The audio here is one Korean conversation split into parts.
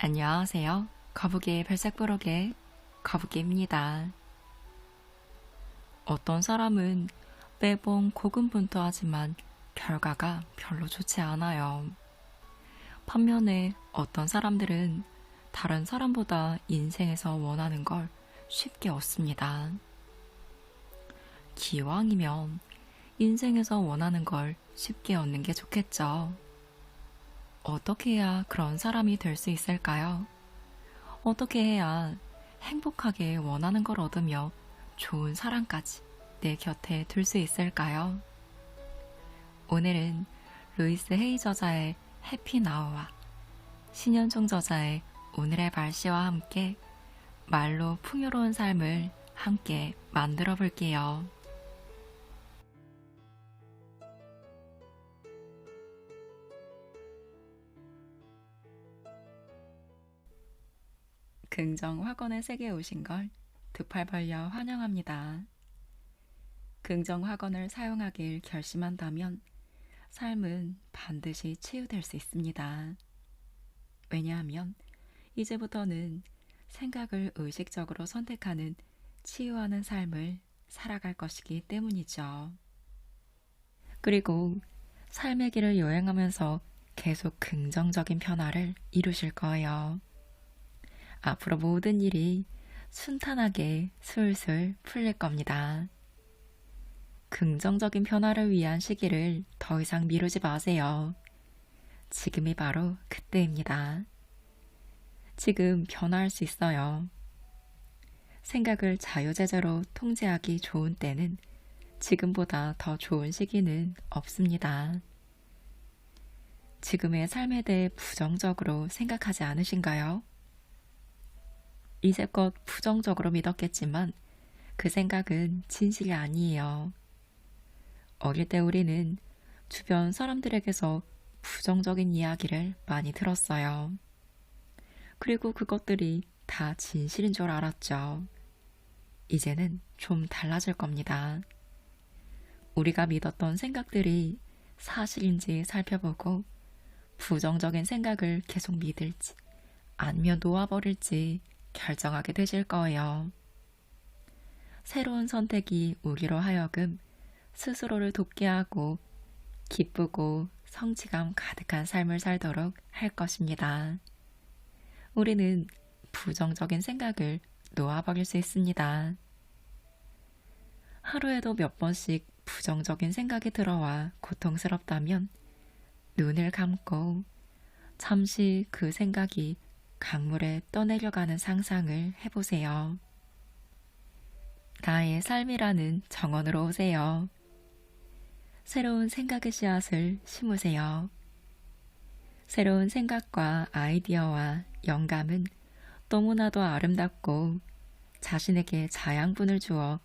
안녕하세요. 거북이의 별색부록의 거북이입니다. 어떤 사람은 매번 고군분투하지만 결과가 별로 좋지 않아요. 반면에 어떤 사람들은 다른 사람보다 인생에서 원하는 걸 쉽게 얻습니다. 기왕이면 인생에서 원하는 걸 쉽게 얻는 게 좋겠죠. 어떻게 해야 그런 사람이 될 수 있을까요? 어떻게 해야 행복하게 원하는 걸 얻으며 좋은 사랑까지 내 곁에 둘 수 있을까요? 오늘은 루이스 헤이 저자의 해피 나우와 신현종 저자의 오늘의 말씨와 함께 말로 풍요로운 삶을 함께 만들어 볼게요. 긍정 학원의 세계에 오신 걸 두 팔 벌려 환영합니다. 긍정 학원을 사용하길 결심한다면 삶은 반드시 치유될 수 있습니다. 왜냐하면 이제부터는 생각을 의식적으로 선택하는 치유하는 삶을 살아갈 것이기 때문이죠. 그리고 삶의 길을 여행하면서 계속 긍정적인 변화를 이루실 거예요. 앞으로 모든 일이 순탄하게 술술 풀릴 겁니다. 긍정적인 변화를 위한 시기를 더 이상 미루지 마세요. 지금이 바로 그때입니다. 지금 변화할 수 있어요. 생각을 자유제재로 통제하기 좋은 때는 지금보다 더 좋은 시기는 없습니다. 지금의 삶에 대해 부정적으로 생각하지 않으신가요? 이제껏 부정적으로 믿었겠지만 그 생각은 진실이 아니에요. 어릴 때 우리는 주변 사람들에게서 부정적인 이야기를 많이 들었어요. 그리고 그것들이 다 진실인 줄 알았죠. 이제는 좀 달라질 겁니다. 우리가 믿었던 생각들이 사실인지 살펴보고 부정적인 생각을 계속 믿을지 아니면 놓아버릴지 결정하게 되실 거예요. 새로운 선택이 우리로 하여금 스스로를 돕게 하고 기쁘고 성취감 가득한 삶을 살도록 할 것입니다. 우리는 부정적인 생각을 놓아버릴 수 있습니다. 하루에도 몇 번씩 부정적인 생각이 들어와 고통스럽다면 눈을 감고 잠시 그 생각이 강물에 떠내려가는 상상을 해보세요. 나의 삶이라는 정원으로 오세요. 새로운 생각의 씨앗을 심으세요. 새로운 생각과 아이디어와 영감은 너무나도 아름답고 자신에게 자양분을 주어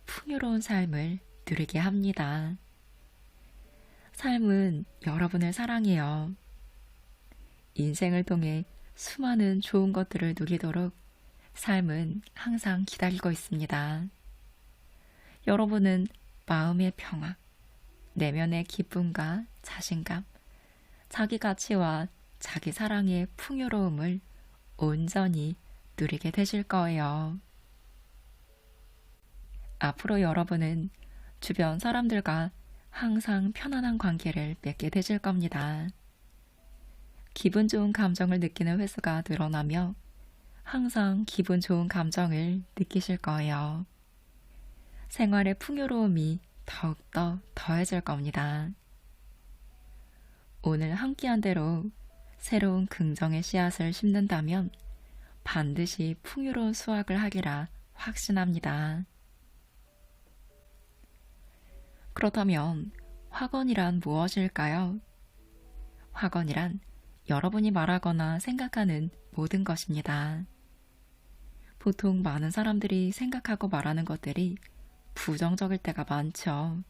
풍요로운 삶을 누리게 합니다. 삶은 여러분을 사랑해요. 인생을 통해 수많은 좋은 것들을 누리도록 삶은 항상 기다리고 있습니다. 여러분은 마음의 평화, 내면의 기쁨과 자신감, 자기 가치와 자기 사랑의 풍요로움을 온전히 누리게 되실 거예요. 앞으로 여러분은 주변 사람들과 항상 편안한 관계를 맺게 되실 겁니다. 기분 좋은 감정을 느끼는 횟수가 늘어나며 항상 기분 좋은 감정을 느끼실 거예요. 생활의 풍요로움이 더욱더 더해질 겁니다. 오늘 함께한 대로 새로운 긍정의 씨앗을 심는다면 반드시 풍요로운 수확을 하리라 확신합니다. 그렇다면 학원이란 무엇일까요? 학원이란 여러분이 말하거나 생각하는 모든 것입니다. 보통 많은 사람들이 생각하고 말하는 것들이 부정적일 때가 많죠.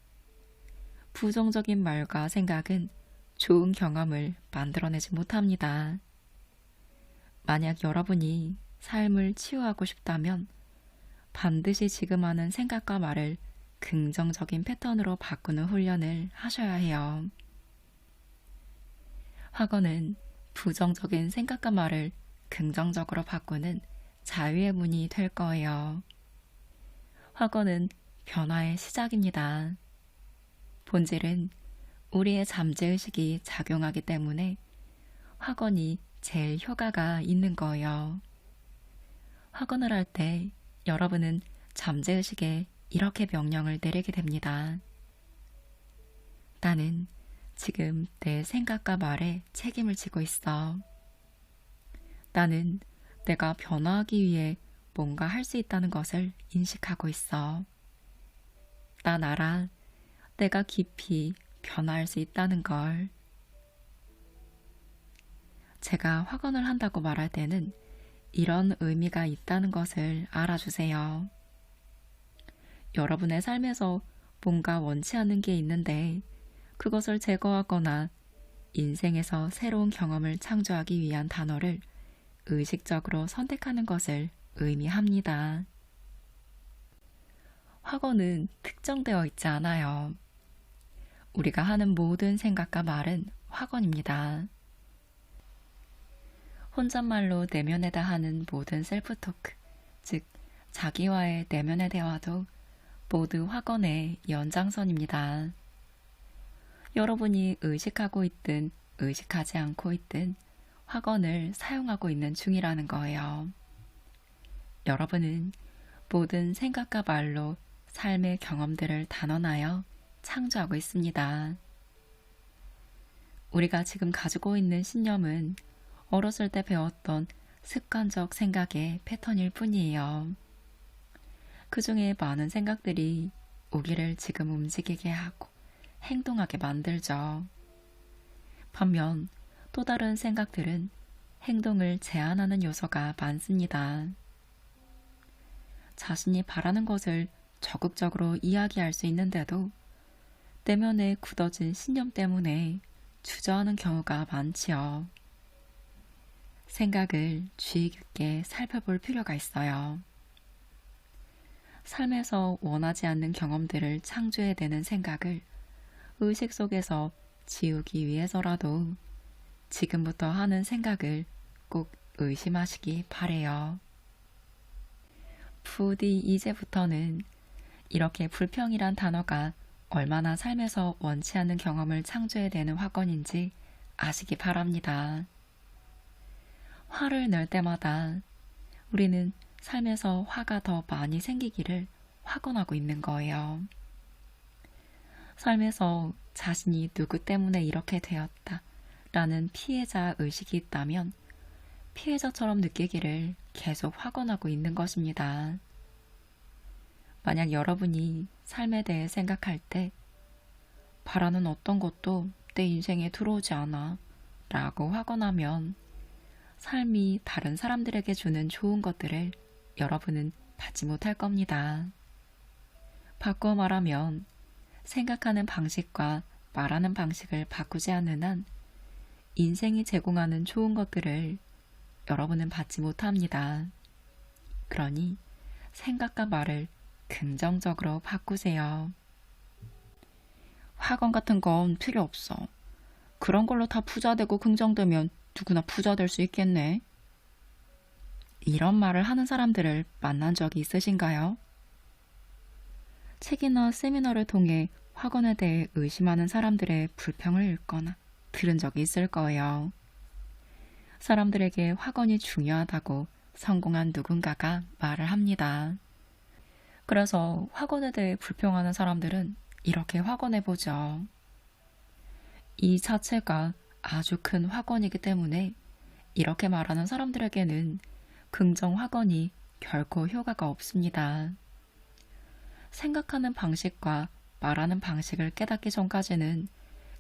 부정적인 말과 생각은 좋은 경험을 만들어내지 못합니다. 만약 여러분이 삶을 치유하고 싶다면 반드시 지금 하는 생각과 말을 긍정적인 패턴으로 바꾸는 훈련을 하셔야 해요. 학원은 부정적인 생각과 말을 긍정적으로 바꾸는 자유의 문이 될 거예요. 확언은 변화의 시작입니다. 본질은 우리의 잠재의식이 작용하기 때문에 확언이 제일 효과가 있는 거예요. 확언을 할 때 여러분은 잠재의식에 이렇게 명령을 내리게 됩니다. 나는 지금 내 생각과 말에 책임을 지고 있어. 나는 내가 변화하기 위해 뭔가 할 수 있다는 것을 인식하고 있어. 난 알아. 내가 깊이 변화할 수 있다는 걸. 제가 확언을 한다고 말할 때는 이런 의미가 있다는 것을 알아주세요. 여러분의 삶에서 뭔가 원치 않는 게 있는데 그것을 제거하거나 인생에서 새로운 경험을 창조하기 위한 단어를 의식적으로 선택하는 것을 의미합니다. 확언은 특정되어 있지 않아요. 우리가 하는 모든 생각과 말은 확언입니다. 혼잣말로 내면에다 하는 모든 셀프 토크, 즉 자기와의 내면의 대화도 모두 확언의 연장선입니다. 여러분이 의식하고 있든 의식하지 않고 있든 확언을 사용하고 있는 중이라는 거예요. 여러분은 모든 생각과 말로 삶의 경험들을 단언하여 창조하고 있습니다. 우리가 지금 가지고 있는 신념은 어렸을 때 배웠던 습관적 생각의 패턴일 뿐이에요. 그 중에 많은 생각들이 우리를 지금 움직이게 하고 행동하게 만들죠. 반면 또 다른 생각들은 행동을 제한하는 요소가 많습니다. 자신이 바라는 것을 적극적으로 이야기할 수 있는데도 내면에 굳어진 신념 때문에 주저하는 경우가 많지요. 생각을 주의 깊게 살펴볼 필요가 있어요. 삶에서 원하지 않는 경험들을 창조해내는 생각을 의식 속에서 지우기 위해서라도 지금부터 하는 생각을 꼭 의심하시기 바래요. 부디 이제부터는 이렇게 불평이란 단어가 얼마나 삶에서 원치 않는 경험을 창조해내는 확언인지 아시기 바랍니다. 화를 낼 때마다 우리는 삶에서 화가 더 많이 생기기를 확언하고 있는 거예요. 삶에서 자신이 누구 때문에 이렇게 되었다 라는 피해자 의식이 있다면 피해자처럼 느끼기를 계속 확언하고 있는 것입니다. 만약 여러분이 삶에 대해 생각할 때 바라는 어떤 것도 내 인생에 들어오지 않아 라고 확언하면 삶이 다른 사람들에게 주는 좋은 것들을 여러분은 받지 못할 겁니다. 바꾸어 말하면 생각하는 방식과 말하는 방식을 바꾸지 않는 한 인생이 제공하는 좋은 것들을 여러분은 받지 못합니다. 그러니 생각과 말을 긍정적으로 바꾸세요. 학원 같은 건 필요 없어. 그런 걸로 다 부자 되고 긍정되면 누구나 부자 될 수 있겠네. 이런 말을 하는 사람들을 만난 적이 있으신가요? 책이나 세미나를 통해 학원에 대해 의심하는 사람들의 불평을 읽거나 들은 적이 있을 거예요. 사람들에게 학원이 중요하다고 성공한 누군가가 말을 합니다. 그래서 학원에 대해 불평하는 사람들은 이렇게 확언해보죠. 이 자체가 아주 큰 확언이기 때문에 이렇게 말하는 사람들에게는 긍정 확언이 결코 효과가 없습니다. 생각하는 방식과 말하는 방식을 깨닫기 전까지는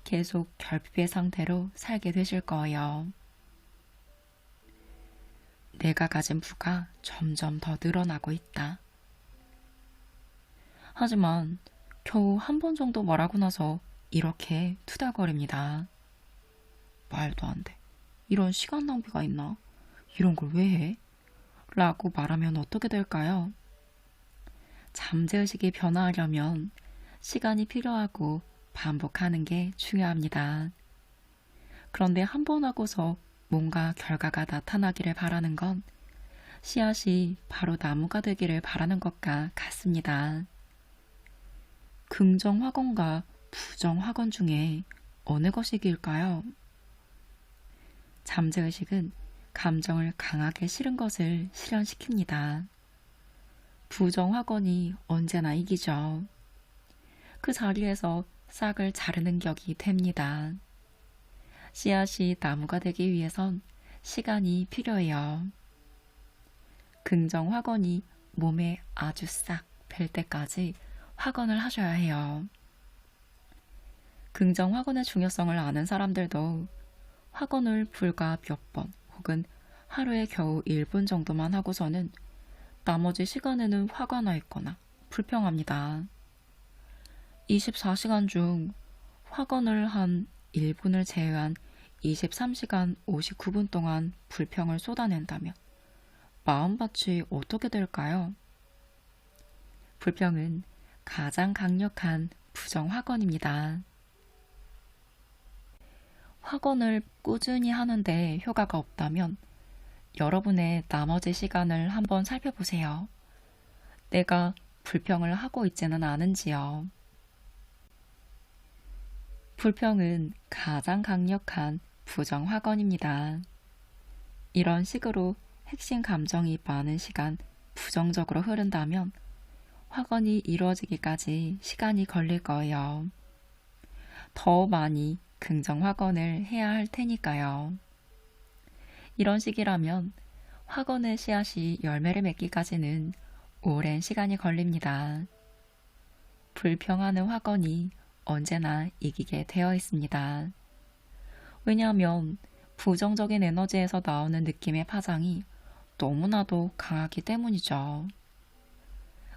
계속 결핍의 상태로 살게 되실 거예요. 내가 가진 부가 점점 더 늘어나고 있다. 하지만 겨우 한 번 정도 말하고 나서 이렇게 투덜거립니다. 말도 안 돼. 이런 시간 낭비가 있나? 이런 걸 왜 해? 라고 말하면 어떻게 될까요? 잠재의식이 변화하려면 시간이 필요하고 반복하는 게 중요합니다. 그런데 한 번 하고서 뭔가 결과가 나타나기를 바라는 건 씨앗이 바로 나무가 되기를 바라는 것과 같습니다. 긍정 확언과 부정 확언 중에 어느 것이 길까요? 잠재의식은 감정을 강하게 싫은 것을 실현시킵니다. 부정 확언이 언제나 이기죠. 그 자리에서 싹을 자르는 격이 됩니다. 씨앗이 나무가 되기 위해선 시간이 필요해요. 긍정 확언이 몸에 아주 싹 벨 때까지 확언을 하셔야 해요. 긍정 확언의 중요성을 아는 사람들도 확언을 불과 몇 번 혹은 하루에 겨우 1분 정도만 하고서는 나머지 시간에는 화가 나 있거나 불평합니다. 24시간 중 확언을 한 1분을 제외한 23시간 59분 동안 불평을 쏟아낸다면 마음밭이 어떻게 될까요? 불평은 가장 강력한 부정 확언입니다. 확언을 꾸준히 하는데 효과가 없다면 여러분의 나머지 시간을 한번 살펴보세요. 내가 불평을 하고 있지는 않은지요. 불평은 가장 강력한 부정 확언입니다. 이런 식으로 핵심 감정이 많은 시간 부정적으로 흐른다면 확언이 이루어지기까지 시간이 걸릴 거예요. 더 많이 긍정 확언을 해야 할 테니까요. 이런 식이라면 확언의 씨앗이 열매를 맺기까지는 오랜 시간이 걸립니다. 불평하는 확언이 언제나 이기게 되어 있습니다. 왜냐하면 부정적인 에너지에서 나오는 느낌의 파장이 너무나도 강하기 때문이죠.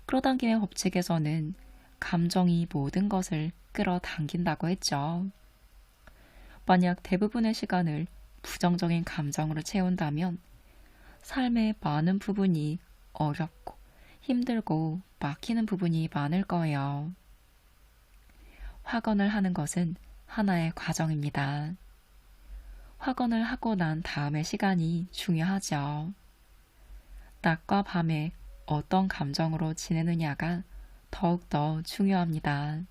끌어당김의 법칙에서는 감정이 모든 것을 끌어당긴다고 했죠. 만약 대부분의 시간을 부정적인 감정으로 채운다면 삶의 많은 부분이 어렵고 힘들고 막히는 부분이 많을 거예요. 확언을 하는 것은 하나의 과정입니다. 확언을 하고 난 다음의 시간이 중요하죠. 낮과 밤에 어떤 감정으로 지내느냐가 더욱더 중요합니다.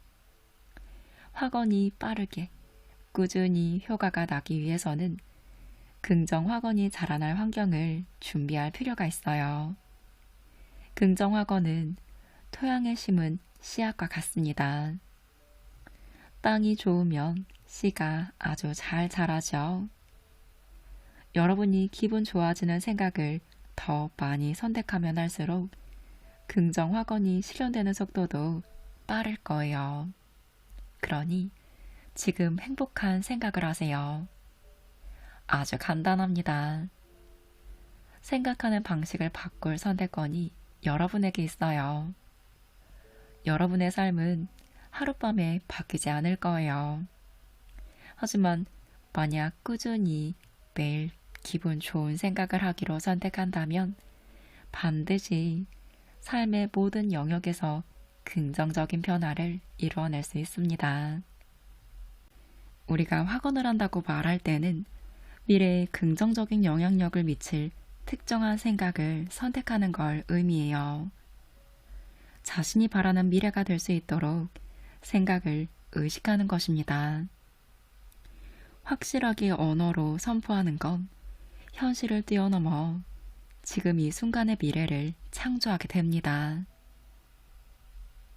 확언이 빠르게, 꾸준히 효과가 나기 위해서는 긍정 확언이 자라날 환경을 준비할 필요가 있어요. 긍정 확언은 토양에 심은 씨앗과 같습니다. 땅이 좋으면 씨가 아주 잘 자라죠. 여러분이 기분 좋아지는 생각을 더 많이 선택하면 할수록 긍정 확언이 실현되는 속도도 빠를 거예요. 그러니 지금 행복한 생각을 하세요. 아주 간단합니다. 생각하는 방식을 바꿀 선택권이 여러분에게 있어요. 여러분의 삶은 하룻밤에 바뀌지 않을 거예요. 하지만 만약 꾸준히 매일 기분 좋은 생각을 하기로 선택한다면 반드시 삶의 모든 영역에서 긍정적인 변화를 이루어낼 수 있습니다. 우리가 확언을 한다고 말할 때는 미래에 긍정적인 영향력을 미칠 특정한 생각을 선택하는 걸 의미해요. 자신이 바라는 미래가 될 수 있도록 생각을 의식하는 것입니다. 확실하게 언어로 선포하는 건 현실을 뛰어넘어 지금 이 순간의 미래를 창조하게 됩니다.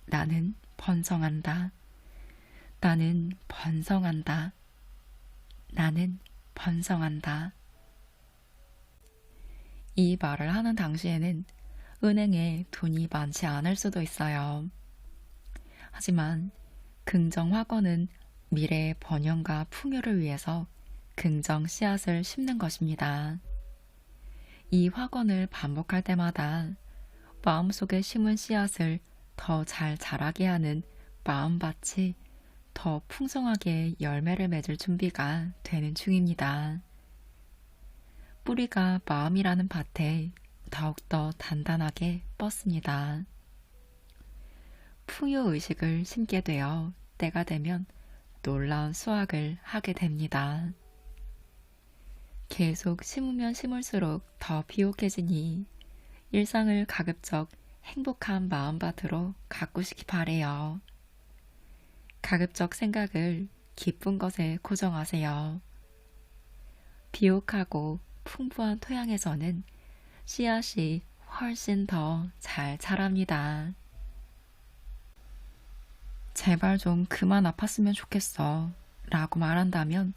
나는 번성한다. 나는 번성한다. 나는 번성한다. 이 말을 하는 당시에는 은행에 돈이 많지 않을 수도 있어요. 하지만 긍정 확언은 미래의 번영과 풍요를 위해서 긍정 씨앗을 심는 것입니다. 이 확언을 반복할 때마다 마음속에 심은 씨앗을 더 잘 자라게 하는 마음밭이 더 풍성하게 열매를 맺을 준비가 되는 중입니다. 뿌리가 마음이라는 밭에 더욱더 단단하게 뻗습니다. 풍요의식을 심게 되어 때가 되면 놀라운 수확을 하게 됩니다. 계속 심으면 심을수록 더 비옥해지니 일상을 가급적 행복한 마음밭으로 가꾸시기 바래요. 가급적 생각을 기쁜 것에 고정하세요. 비옥하고 풍부한 토양에서는 씨앗이 훨씬 더 잘 자랍니다. 제발 좀 그만 아팠으면 좋겠어 라고 말한다면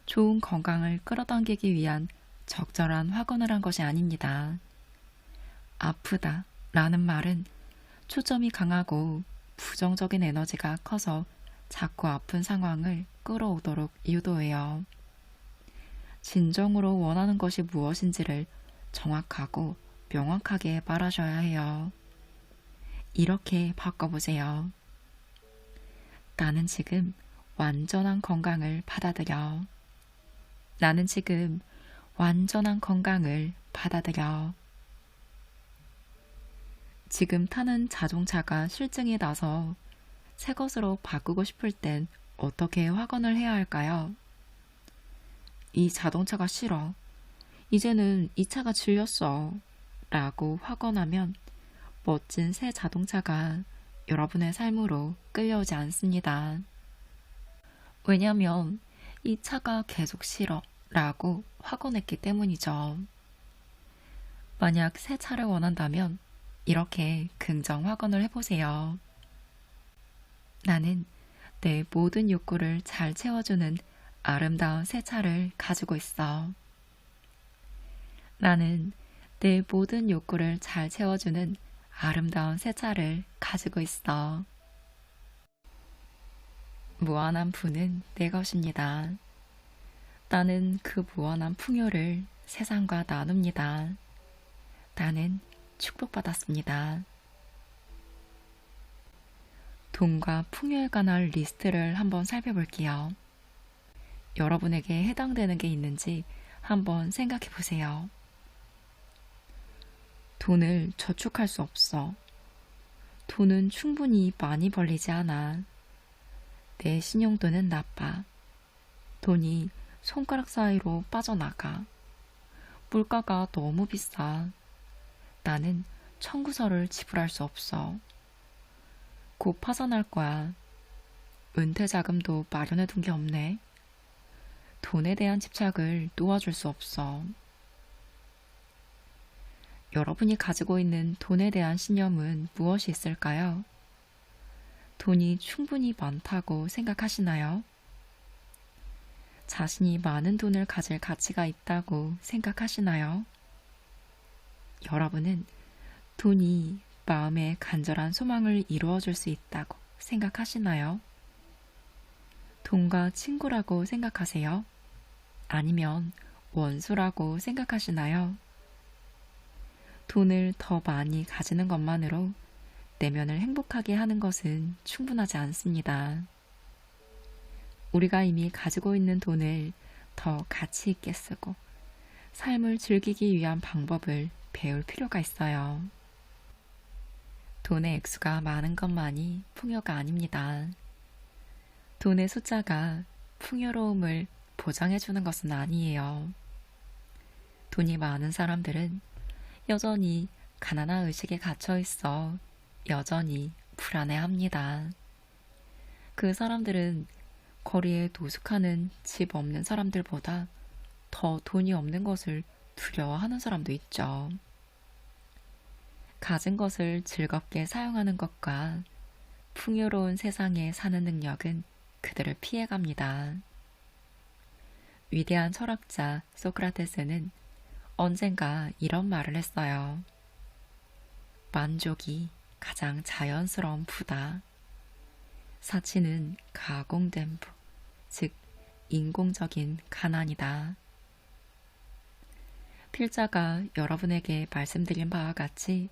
좋은 건강을 끌어당기기 위한 적절한 확언을 한 것이 아닙니다. 아프다 라는 말은 초점이 강하고 부정적인 에너지가 커서 자꾸 아픈 상황을 끌어오도록 유도해요. 진정으로 원하는 것이 무엇인지를 정확하고 명확하게 말하셔야 해요. 이렇게 바꿔보세요. 나는 지금 완전한 건강을 받아들여. 나는 지금 완전한 건강을 받아들여. 지금 타는 자동차가 실증이 나서 새 것으로 바꾸고 싶을 땐 어떻게 확언을 해야 할까요? 이 자동차가 싫어. 이제는 이 차가 질렸어. 라고 확언하면 멋진 새 자동차가 여러분의 삶으로 끌려오지 않습니다. 왜냐면 이 차가 계속 싫어 라고 확언했기 때문이죠. 만약 새 차를 원한다면 이렇게 긍정 확언을 해보세요. 나는 내 모든 욕구를 잘 채워주는 아름다운 새 차를 가지고 있어. 나는 내 모든 욕구를 잘 채워주는 아름다운 새 차를 가지고 있어. 무한한 부는 내 것입니다. 나는 그 무한한 풍요를 세상과 나눕니다. 나는 축복받았습니다. 돈과 풍요에 관한 리스트를 한번 살펴볼게요. 여러분에게 해당되는 게 있는지 한번 생각해 보세요. 돈을 저축할 수 없어. 돈은 충분히 많이 벌리지 않아. 내 신용도는 나빠. 돈이 손가락 사이로 빠져나가. 물가가 너무 비싸. 나는 청구서를 지불할 수 없어. 곧 파산할 거야. 은퇴 자금도 마련해 둔 게 없네. 돈에 대한 집착을 놓아줄 수 없어. 여러분이 가지고 있는 돈에 대한 신념은 무엇이 있을까요? 돈이 충분히 많다고 생각하시나요? 자신이 많은 돈을 가질 가치가 있다고 생각하시나요? 여러분은 돈이 마음의 간절한 소망을 이루어줄 수 있다고 생각하시나요? 돈과 친구라고 생각하세요? 아니면 원수라고 생각하시나요? 돈을 더 많이 가지는 것만으로 내면을 행복하게 하는 것은 충분하지 않습니다. 우리가 이미 가지고 있는 돈을 더 가치 있게 쓰고 삶을 즐기기 위한 방법을 배울 필요가 있어요. 돈의 액수가 많은 것만이 풍요가 아닙니다. 돈의 숫자가 풍요로움을 보장해주는 것은 아니에요. 돈이 많은 사람들은 여전히 가난한 의식에 갇혀 있어 여전히 불안해합니다. 그 사람들은 거리에 노숙하는 집 없는 사람들보다 더 돈이 없는 것을 두려워하는 사람도 있죠. 가진 것을 즐겁게 사용하는 것과 풍요로운 세상에 사는 능력은 그들을 피해갑니다. 위대한 철학자 소크라테스는 언젠가 이런 말을 했어요. 만족이 가장 자연스러운 부다. 사치는 가공된 부, 즉 인공적인 가난이다. 필자가 여러분에게 말씀드린 바와 같이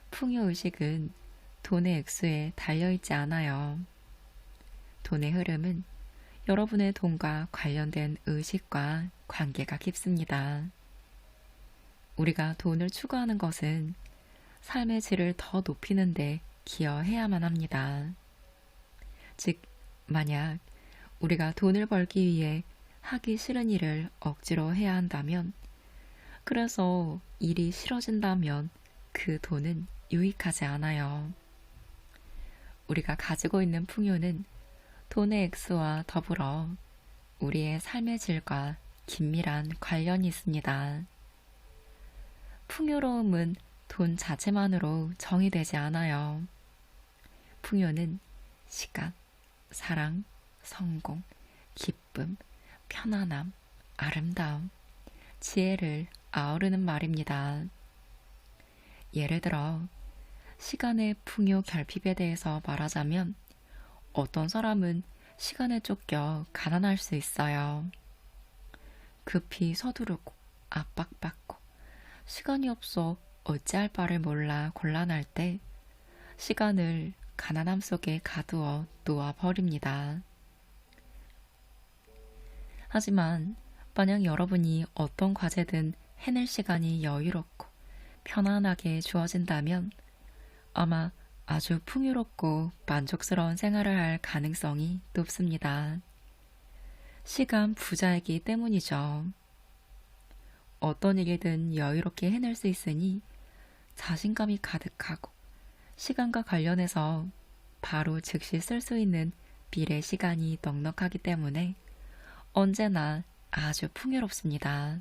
풍요의식은 돈의 액수에 달려있지 않아요. 돈의 흐름은 여러분의 돈과 관련된 의식과 관계가 깊습니다. 우리가 돈을 추구하는 것은 삶의 질을 더 높이는 데 기여해야만 합니다. 즉, 만약 우리가 돈을 벌기 위해 하기 싫은 일을 억지로 해야 한다면, 그래서 일이 싫어진다면 그 돈은 유익하지 않아요. 우리가 가지고 있는 풍요는 돈의 액수와 더불어 우리의 삶의 질과 긴밀한 관련이 있습니다. 풍요로움은 돈 자체만으로 정의되지 않아요. 풍요는 시간, 사랑, 성공, 기쁨, 편안함, 아름다움, 지혜를 아우르는 말입니다. 예를 들어, 시간의 풍요 결핍에 대해서 말하자면 어떤 사람은 시간에 쫓겨 가난할 수 있어요. 급히 서두르고 압박받고 시간이 없어 어찌할 바를 몰라 곤란할 때 시간을 가난함 속에 가두어 놓아버립니다. 하지만 만약 여러분이 어떤 과제든 해낼 시간이 여유롭고 편안하게 주어진다면 아마 아주 풍요롭고 만족스러운 생활을 할 가능성이 높습니다. 시간 부자이기 때문이죠. 어떤 일이든 여유롭게 해낼 수 있으니 자신감이 가득하고 시간과 관련해서 바로 즉시 쓸 수 있는 미래 시간이 넉넉하기 때문에 언제나 아주 풍요롭습니다.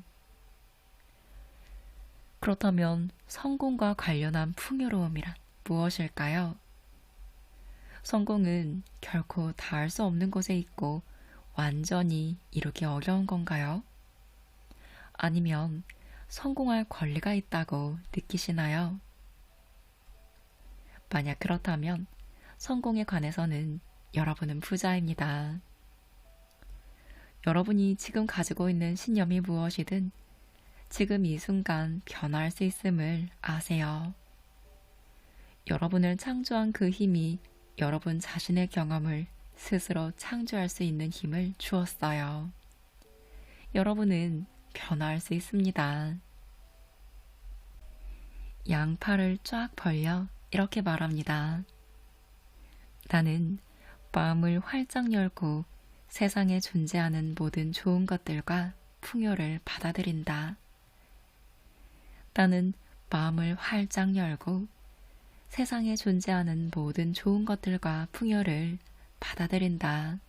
그렇다면 성공과 관련한 풍요로움이란 무엇일까요? 성공은 결코 닿을 수 없는 곳에 있고 완전히 이루기 어려운 건가요? 아니면 성공할 권리가 있다고 느끼시나요? 만약 그렇다면 성공에 관해서는 여러분은 부자입니다. 여러분이 지금 가지고 있는 신념이 무엇이든 지금 이 순간 변화할 수 있음을 아세요. 여러분을 창조한 그 힘이 여러분 자신의 경험을 스스로 창조할 수 있는 힘을 주었어요. 여러분은 변화할 수 있습니다. 양팔을 쫙 벌려 이렇게 말합니다. 나는 마음을 활짝 열고 세상에 존재하는 모든 좋은 것들과 풍요를 받아들인다. 나는 마음을 활짝 열고 세상에 존재하는 모든 좋은 것들과 풍요를 받아들인다.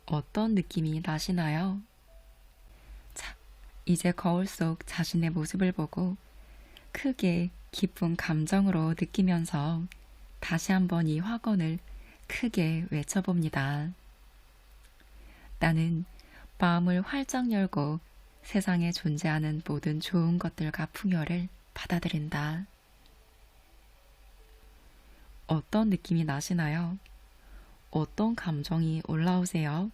어떤 느낌이 나시나요? 자, 이제 거울 속 자신의 모습을 보고 크게 기쁜 감정으로 느끼면서 다시 한번 이 확언을 크게 외쳐봅니다. 나는 마음을 활짝 열고 세상에 존재하는 모든 좋은 것들과 풍요를 받아들인다. 어떤 느낌이 나시나요? 어떤 감정이 올라오세요?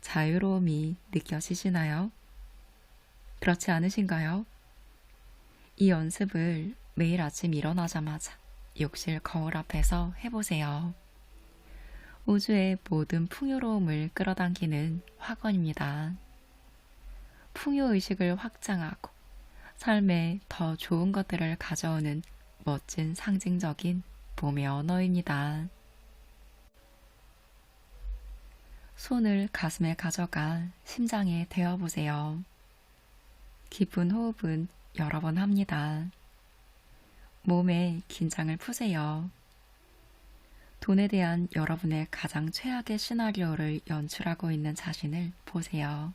자유로움이 느껴지시나요? 그렇지 않으신가요? 이 연습을 매일 아침 일어나자마자 욕실 거울 앞에서 해보세요. 우주의 모든 풍요로움을 끌어당기는 확언입니다. 풍요의식을 확장하고 삶에 더 좋은 것들을 가져오는 멋진 상징적인 봄의 언어입니다. 손을 가슴에 가져가 심장에 대어보세요. 깊은 호흡은 여러 번 합니다. 몸의 긴장을 푸세요. 돈에 대한 여러분의 가장 최악의 시나리오를 연출하고 있는 자신을 보세요.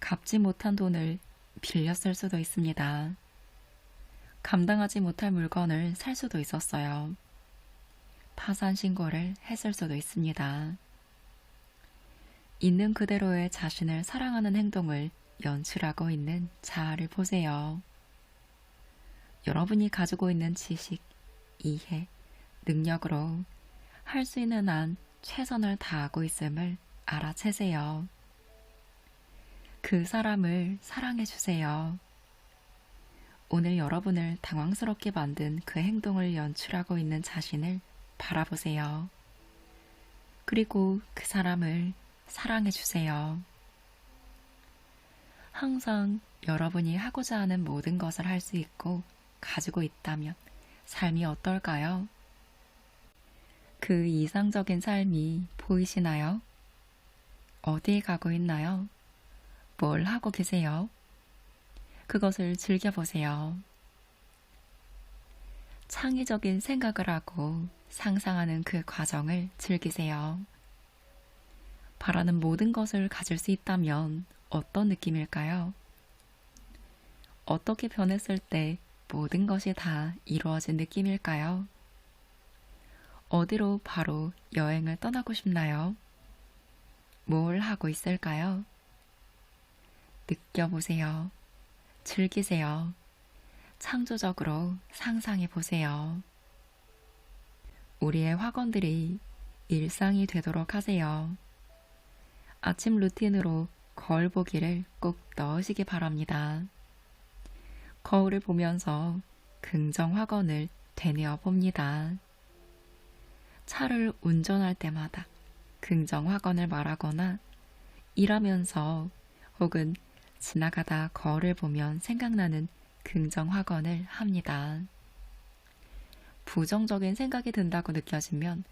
갚지 못한 돈을 빌려 쓸 수도 있습니다. 감당하지 못할 물건을 살 수도 있었어요. 파산 신고를 했을 수도 있습니다. 있는 그대로의 자신을 사랑하는 행동을 연출하고 있는 자아를 보세요. 여러분이 가지고 있는 지식, 이해, 능력으로 할 수 있는 한 최선을 다하고 있음을 알아채세요. 그 사람을 사랑해 주세요. 오늘 여러분을 당황스럽게 만든 그 행동을 연출하고 있는 자신을 바라보세요. 그리고 그 사람을 사랑해 주세요. 항상 여러분이 하고자 하는 모든 것을 할 수 있고 가지고 있다면 삶이 어떨까요? 그 이상적인 삶이 보이시나요? 어디에 가고 있나요? 뭘 하고 계세요? 그것을 즐겨보세요. 창의적인 생각을 하고 상상하는 그 과정을 즐기세요. 바라는 모든 것을 가질 수 있다면 어떤 느낌일까요? 어떻게 변했을 때 모든 것이 다 이루어진 느낌일까요? 어디로 바로 여행을 떠나고 싶나요? 뭘 하고 있을까요? 느껴보세요. 즐기세요. 창조적으로 상상해 보세요. 우리의 학원들이 일상이 되도록 하세요. 아침 루틴으로 거울 보기를 꼭 넣으시기 바랍니다. 거울을 보면서 긍정 확언을 되뇌어 봅니다. 차를 운전할 때마다 긍정 확언을 말하거나 일하면서 혹은 지나가다 거울을 보면 생각나는 긍정 확언을 합니다. 부정적인 생각이 든다고 느껴지면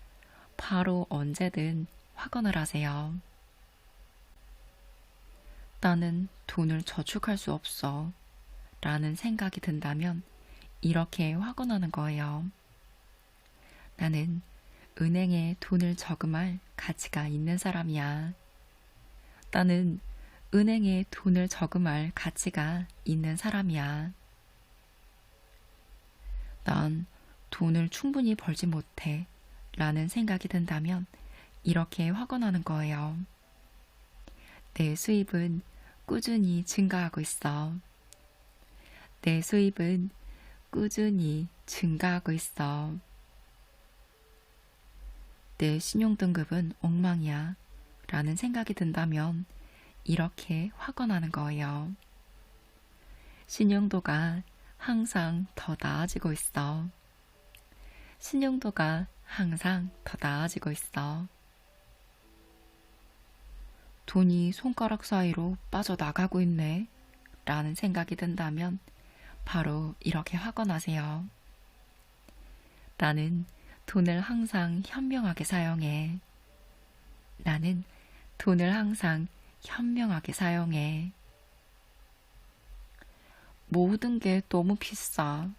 바로 언제든 확언을 하세요. 나는 돈을 저축할 수 없어 라는 생각이 든다면 이렇게 확언하는 거예요. 나는 은행에 돈을 저금할 가치가 있는 사람이야. 나는 은행에 돈을 저금할 가치가 있는 사람이야. 난 돈을 충분히 벌지 못해 라는 생각이 든다면 이렇게 확언하는 거예요. 내 수입은 꾸준히 증가하고 있어. 내 수입은 꾸준히 증가하고 있어. 내 신용등급은 엉망이야 라는 생각이 든다면 이렇게 확언하는 거예요. 신용도가 항상 더 나아지고 있어. 신용도가 항상 더 나아지고 있어. 돈이 손가락 사이로 빠져나가고 있네 라는 생각이 든다면 바로 이렇게 확언하세요. 나는 돈을 항상 현명하게 사용해. 나는 돈을 항상 현명하게 사용해. 모든 게 너무 비싸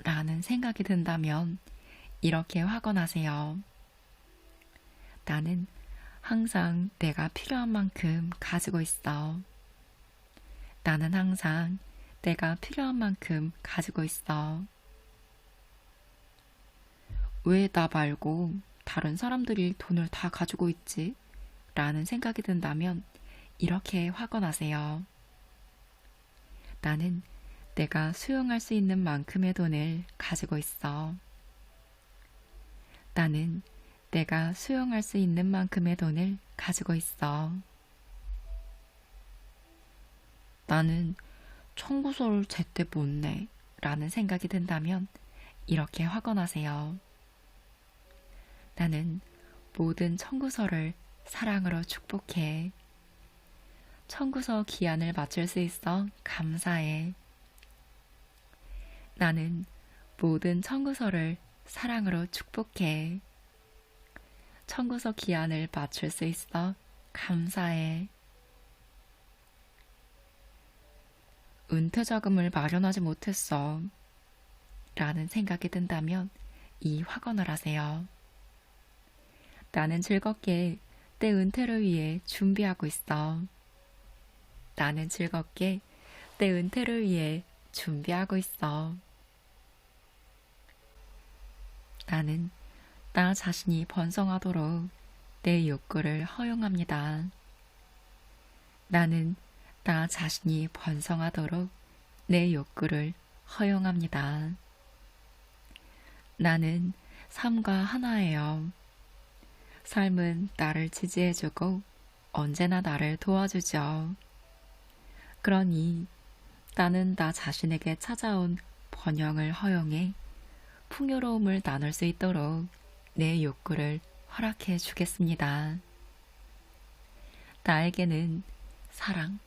라는 생각이 든다면 이렇게 확언하세요. 나는 항상 내가 필요한 만큼 가지고 있어. 나는 항상 내가 필요한 만큼 가지고 있어. 왜 나 말고 다른 사람들이 돈을 다 가지고 있지? 라는 생각이 든다면 이렇게 확언하세요. 나는 내가 수용할 수 있는 만큼의 돈을 가지고 있어. 나는 내가 수용할 수 있는 만큼의 돈을 가지고 있어. 나는 청구서를 제때 못 내 라는 생각이 든다면 이렇게 확언하세요. 나는 모든 청구서를 사랑으로 축복해. 청구서 기한을 맞출 수 있어 감사해. 나는 모든 청구서를 사랑으로 축복해. 청구서 기한을 맞출 수 있어 감사해. 은퇴자금을 마련하지 못했어 라는 생각이 든다면 이 확언을 하세요. 나는 즐겁게 내 은퇴를 위해 준비하고 있어. 나는 즐겁게 내 은퇴를 위해 준비하고 있어. 나는 나 자신이 번성하도록 내 욕구를 허용합니다. 나는 나 자신이 번성하도록 내 욕구를 허용합니다. 나는 삶과 하나예요. 삶은 나를 지지해주고 언제나 나를 도와주죠. 그러니 나는 나 자신에게 찾아온 번영을 허용해 풍요로움을 나눌 수 있도록 내 욕구를 허락해 주겠습니다. 나에게는 사랑,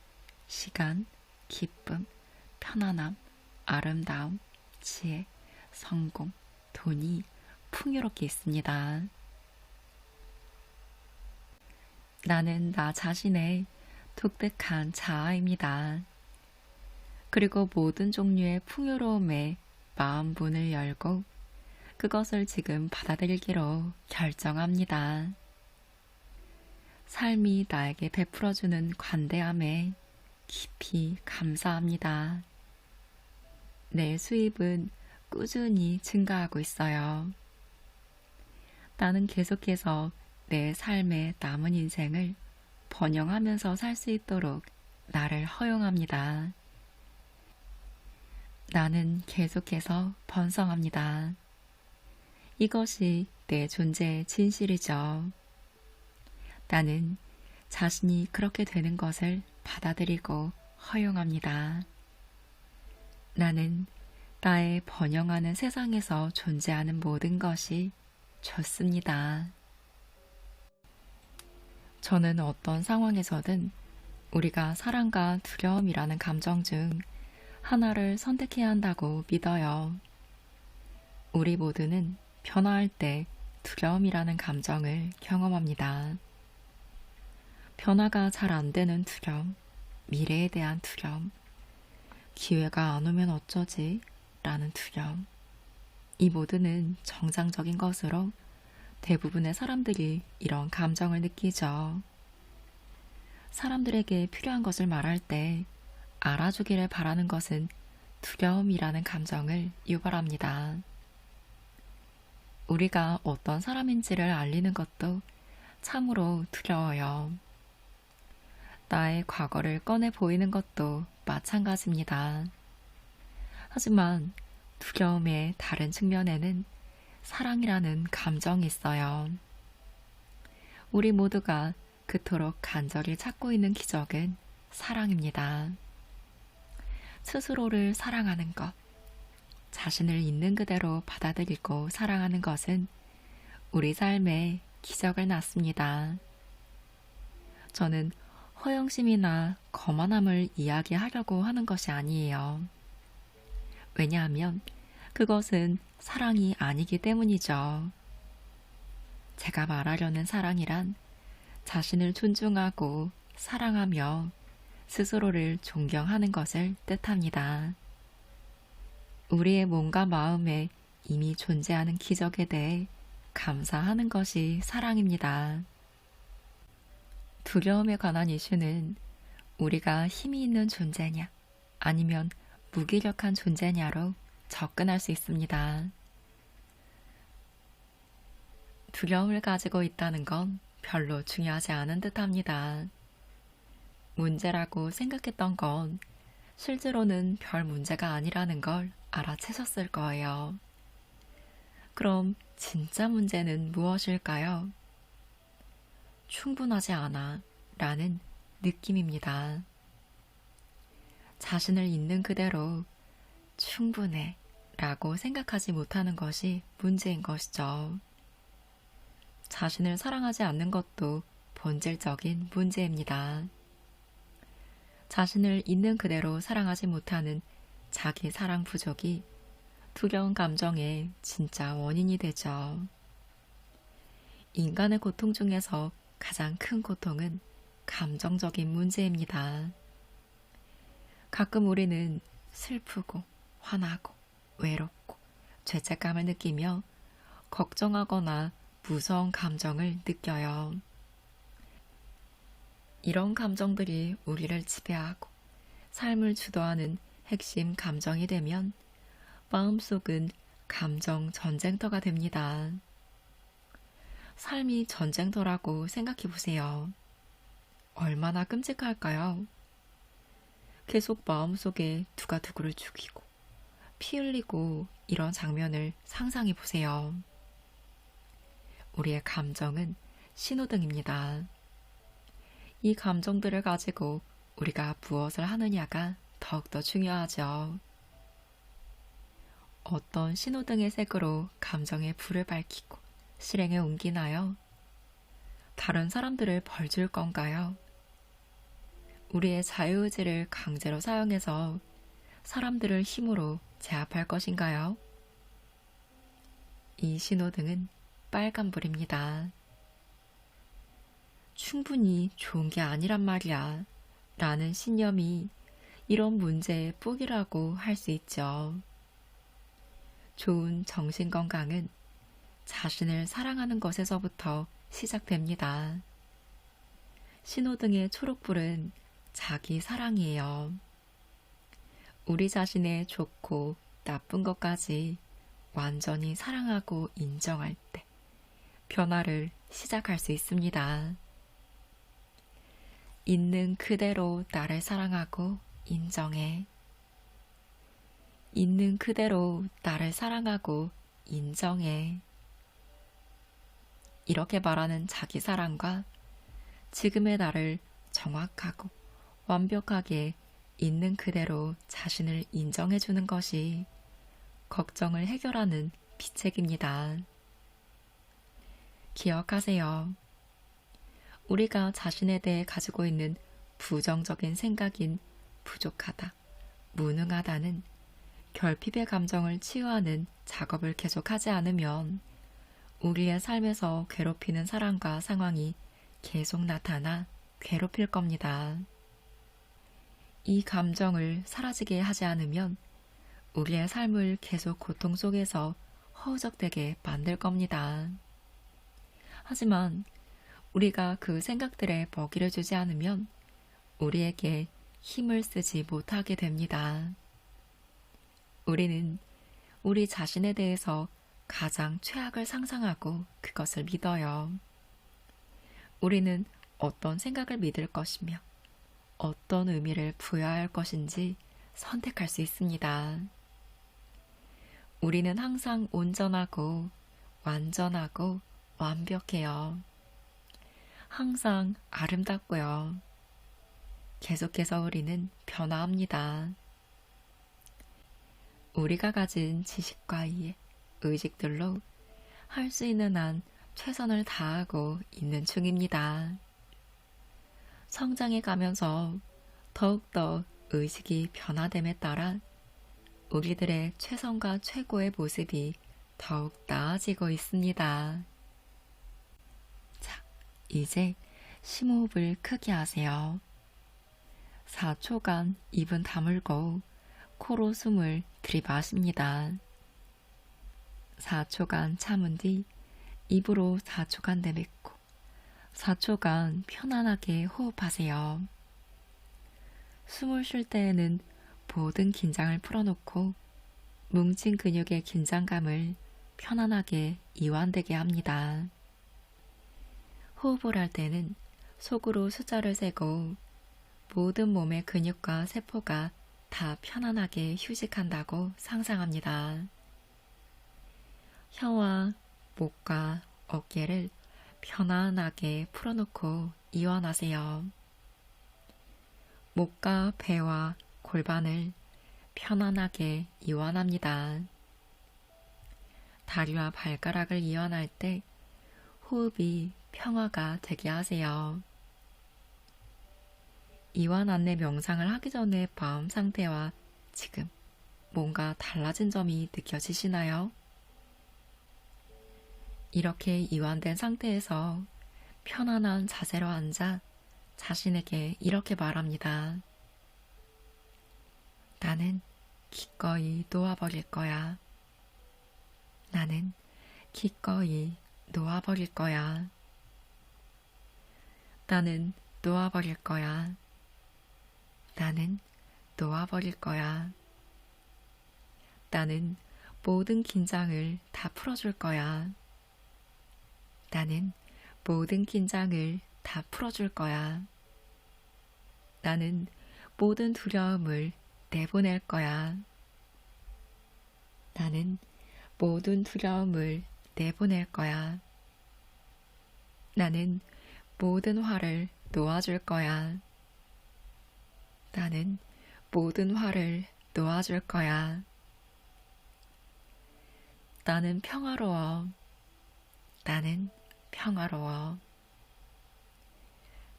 시간, 기쁨, 편안함, 아름다움, 지혜, 성공, 돈이 풍요롭게 있습니다. 나는 나 자신의 독특한 자아입니다. 그리고 모든 종류의 풍요로움에 마음 문을 열고 그것을 지금 받아들이기로 결정합니다. 삶이 나에게 베풀어주는 관대함에 깊이 감사합니다. 내 수입은 꾸준히 증가하고 있어요. 나는 계속해서 내 삶의 남은 인생을 번영하면서 살 수 있도록 나를 허용합니다. 나는 계속해서 번성합니다. 이것이 내 존재의 진실이죠. 나는 자신이 그렇게 되는 것을 받아들이고 허용합니다. 나는 나의 번영하는 세상에서 존재하는 모든 것이 좋습니다. 저는 어떤 상황에서든 우리가 사랑과 두려움이라는 감정 중 하나를 선택해야 한다고 믿어요. 우리 모두는 변화할 때 두려움이라는 감정을 경험합니다. 변화가 잘 안 되는 두려움, 미래에 대한 두려움, 기회가 안 오면 어쩌지? 라는 두려움. 이 모두는 정상적인 것으로 대부분의 사람들이 이런 감정을 느끼죠. 사람들에게 필요한 것을 말할 때 알아주기를 바라는 것은 두려움이라는 감정을 유발합니다. 우리가 어떤 사람인지를 알리는 것도 참으로 두려워요. 나의 과거를 꺼내 보이는 것도 마찬가지입니다. 하지만 두려움의 다른 측면에는 사랑이라는 감정이 있어요. 우리 모두가 그토록 간절히 찾고 있는 기적은 사랑입니다. 스스로를 사랑하는 것, 자신을 있는 그대로 받아들이고 사랑하는 것은 우리 삶에 기적을 낳습니다. 저는 허영심이나 거만함을 이야기하려고 하는 것이 아니에요. 왜냐하면 그것은 사랑이 아니기 때문이죠. 제가 말하려는 사랑이란 자신을 존중하고 사랑하며 스스로를 존경하는 것을 뜻합니다. 우리의 몸과 마음에 이미 존재하는 기적에 대해 감사하는 것이 사랑입니다. 두려움에 관한 이슈는 우리가 힘이 있는 존재냐 아니면 무기력한 존재냐로 접근할 수 있습니다. 두려움을 가지고 있다는 건 별로 중요하지 않은 듯합니다. 문제라고 생각했던 건 실제로는 별 문제가 아니라는 걸 알아채셨을 거예요. 그럼 진짜 문제는 무엇일까요? 충분하지 않아 라는 느낌입니다. 자신을 있는 그대로 충분해 라고 생각하지 못하는 것이 문제인 것이죠. 자신을 사랑하지 않는 것도 본질적인 문제입니다. 자신을 있는 그대로 사랑하지 못하는 자기 사랑 부족이 두려운 감정의 진짜 원인이 되죠. 인간의 고통 중에서 가장 큰 고통은 감정적인 문제입니다. 가끔 우리는 슬프고 화나고 외롭고 죄책감을 느끼며 걱정하거나 무서운 감정을 느껴요. 이런 감정들이 우리를 지배하고 삶을 주도하는 핵심 감정이 되면 마음속은 감정 전쟁터가 됩니다. 삶이 전쟁터라고 생각해 보세요. 얼마나 끔찍할까요? 계속 마음속에 누가 누구를 죽이고 피 흘리고 이런 장면을 상상해 보세요. 우리의 감정은 신호등입니다. 이 감정들을 가지고 우리가 무엇을 하느냐가 더욱더 중요하죠. 어떤 신호등의 색으로 감정의 불을 밝히고 실행에 옮기나요? 다른 사람들을 벌줄 건가요? 우리의 자유의지를 강제로 사용해서 사람들을 힘으로 제압할 것인가요? 이 신호등은 빨간불입니다. 충분히 좋은 게 아니란 말이야. 라는 신념이 이런 문제의 뿌리라고 할 수 있죠. 좋은 정신건강은 자신을 사랑하는 것에서부터 시작됩니다. 신호등의 초록불은 자기 사랑이에요. 우리 자신의 좋고 나쁜 것까지 완전히 사랑하고 인정할 때 변화를 시작할 수 있습니다. 있는 그대로 나를 사랑하고 인정해. 있는 그대로 나를 사랑하고 인정해. 이렇게 말하는 자기 사랑과 지금의 나를 정확하고 완벽하게 있는 그대로 자신을 인정해주는 것이 걱정을 해결하는 비책입니다. 기억하세요. 우리가 자신에 대해 가지고 있는 부정적인 생각인 부족하다, 무능하다는 결핍의 감정을 치유하는 작업을 계속하지 않으면 우리의 삶에서 괴롭히는 사람과 상황이 계속 나타나 괴롭힐 겁니다. 이 감정을 사라지게 하지 않으면 우리의 삶을 계속 고통 속에서 허우적대게 만들 겁니다. 하지만 우리가 그 생각들에 먹이를 주지 않으면 우리에게 힘을 쓰지 못하게 됩니다. 우리는 우리 자신에 대해서 가장 최악을 상상하고 그것을 믿어요. 우리는 어떤 생각을 믿을 것이며 어떤 의미를 부여할 것인지 선택할 수 있습니다. 우리는 항상 온전하고 완전하고 완벽해요. 항상 아름답고요. 계속해서 우리는 변화합니다. 우리가 가진 지식과 이해, 의식들로 할 수 있는 한 최선을 다하고 있는 중입니다. 성장해 가면서 더욱더 의식이 변화됨에 따라 우리들의 최선과 최고의 모습이 더욱 나아지고 있습니다. 자, 이제 심호흡을 크게 하세요. 4초간 입은 다물고 코로 숨을 들이마십니다. 4초간 참은 뒤 입으로 4초간 내뱉고 4초간 편안하게 호흡하세요. 숨을 쉴 때에는 모든 긴장을 풀어놓고 뭉친 근육의 긴장감을 편안하게 이완되게 합니다. 호흡을 할 때는 속으로 숫자를 세고 모든 몸의 근육과 세포가 다 편안하게 휴식한다고 상상합니다. 혀와 목과 어깨를 편안하게 풀어놓고 이완하세요. 목과 배와 골반을 편안하게 이완합니다. 다리와 발가락을 이완할 때 호흡이 평화가 되게 하세요. 이완 안내 명상을 하기 전의 마음 상태와 지금 뭔가 달라진 점이 느껴지시나요? 이렇게 이완된 상태에서 편안한 자세로 앉아 자신에게 이렇게 말합니다. 나는 기꺼이 놓아버릴 거야. 나는 기꺼이 놓아버릴 거야. 나는 놓아버릴 거야. 나는 놓아버릴 거야. 나는 모든 긴장을 다 풀어줄 거야. 나는 모든 긴장을 다 풀어줄 거야. 나는 모든 두려움을 내보낼 거야. 나는 모든 두려움을 내보낼 거야. 나는 모든 화를 놓아줄 거야. 나는 모든 화를 놓아줄 거야. 나는 평화로워. 나는 평화로워.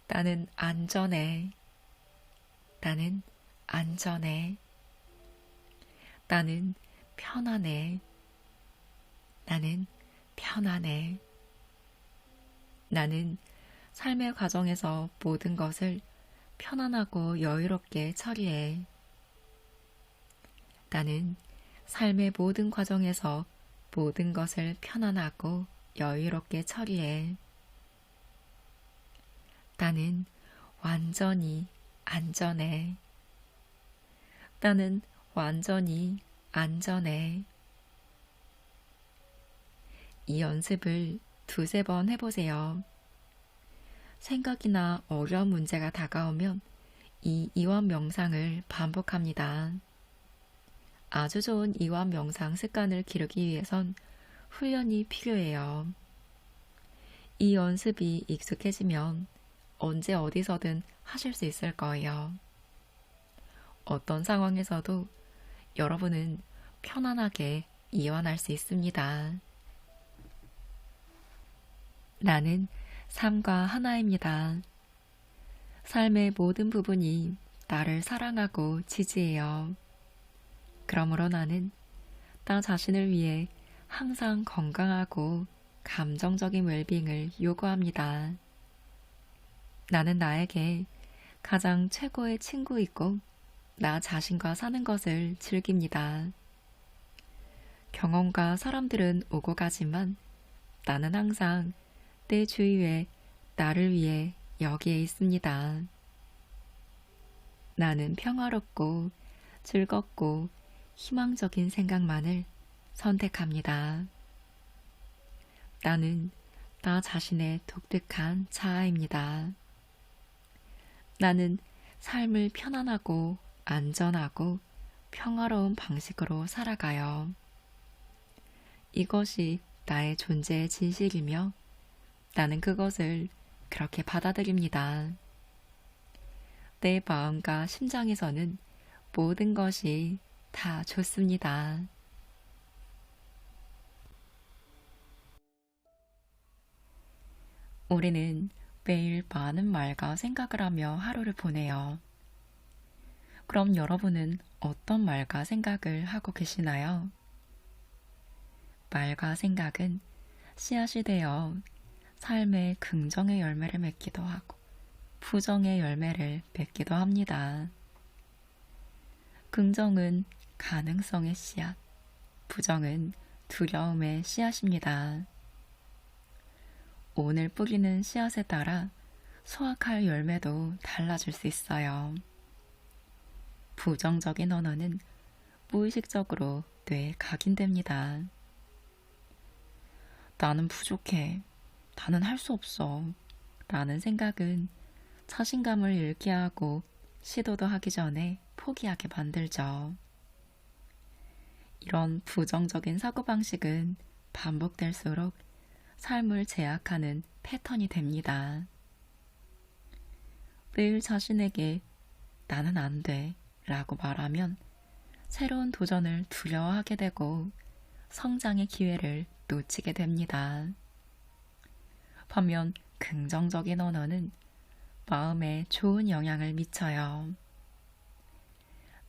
나는 안전해. 나는 안전해. 나는 편안해. 나는 편안해. 나는 삶의 과정에서 모든 것을 편안하고 여유롭게 처리해. 나는 삶의 모든 과정에서 모든 것을 편안하고 여유롭게 처리해. 나는 완전히 안전해. 나는 완전히 안전해. 이 연습을 두세 번 해보세요. 생각이나 어려운 문제가 다가오면 이 이완 명상을 반복합니다. 아주 좋은 이완 명상 습관을 기르기 위해선 훈련이 필요해요. 이 연습이 익숙해지면 언제 어디서든 하실 수 있을 거예요. 어떤 상황에서도 여러분은 편안하게 이완할 수 있습니다. 나는 삶과 하나입니다. 삶의 모든 부분이 나를 사랑하고 지지해요. 그러므로 나는 나 자신을 위해 항상 건강하고 감정적인 웰빙을 요구합니다. 나는 나에게 가장 최고의 친구이고 나 자신과 사는 것을 즐깁니다. 경험과 사람들은 오고 가지만 나는 항상 내 주위에 나를 위해 여기에 있습니다. 나는 평화롭고 즐겁고 희망적인 생각만을 선택합니다. 나는 나 자신의 독특한 자아입니다. 나는 삶을 편안하고 안전하고 평화로운 방식으로 살아가요. 이것이 나의 존재의 진실이며 나는 그것을 그렇게 받아들입니다. 내 마음과 심장에서는 모든 것이 다 좋습니다. 우리는 매일 많은 말과 생각을 하며 하루를 보내요. 그럼 여러분은 어떤 말과 생각을 하고 계시나요? 말과 생각은 씨앗이 되어 삶의 긍정의 열매를 맺기도 하고 부정의 열매를 맺기도 합니다. 긍정은 가능성의 씨앗, 부정은 두려움의 씨앗입니다. 오늘 뿌리는 씨앗에 따라 수확할 열매도 달라질 수 있어요. 부정적인 언어는 무의식적으로 뇌에 각인됩니다. 나는 부족해. 나는 할 수 없어. 라는 생각은 자신감을 잃게 하고 시도도 하기 전에 포기하게 만들죠. 이런 부정적인 사고방식은 반복될수록 삶을 제약하는 패턴이 됩니다. 매일 자신에게 나는 안 돼 라고 말하면 새로운 도전을 두려워하게 되고 성장의 기회를 놓치게 됩니다. 반면 긍정적인 언어는 마음에 좋은 영향을 미쳐요.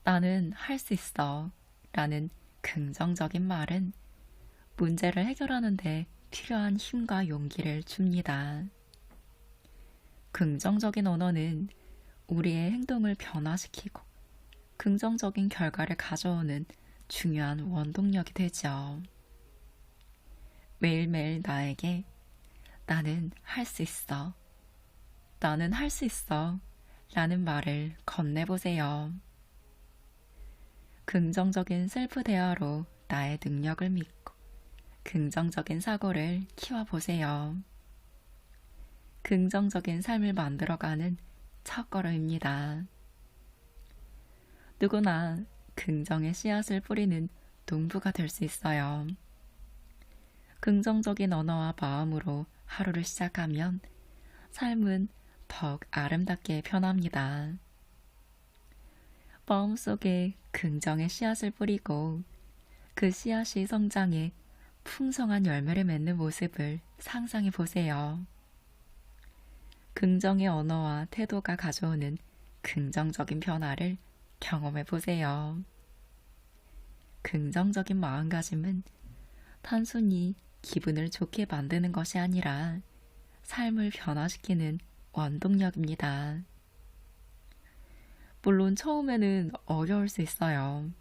나는 할 수 있어 라는 긍정적인 말은 문제를 해결하는데 필요한 힘과 용기를 줍니다. 긍정적인 언어는 우리의 행동을 변화시키고 긍정적인 결과를 가져오는 중요한 원동력이 되죠. 매일매일 나에게 나는 할 수 있어. 나는 할 수 있어. 라는 말을 건네보세요. 긍정적인 셀프 대화로 나의 능력을 믿고 긍정적인 사고를 키워보세요. 긍정적인 삶을 만들어가는 첫걸음입니다. 누구나 긍정의 씨앗을 뿌리는 농부가 될 수 있어요. 긍정적인 언어와 마음으로 하루를 시작하면 삶은 더욱 아름답게 변합니다. 마음속에 긍정의 씨앗을 뿌리고 그 씨앗이 성장해 풍성한 열매를 맺는 모습을 상상해 보세요. 긍정의 언어와 태도가 가져오는 긍정적인 변화를 경험해 보세요. 긍정적인 마음가짐은 단순히 기분을 좋게 만드는 것이 아니라 삶을 변화시키는 원동력입니다. 물론 처음에는 어려울 수 있어요.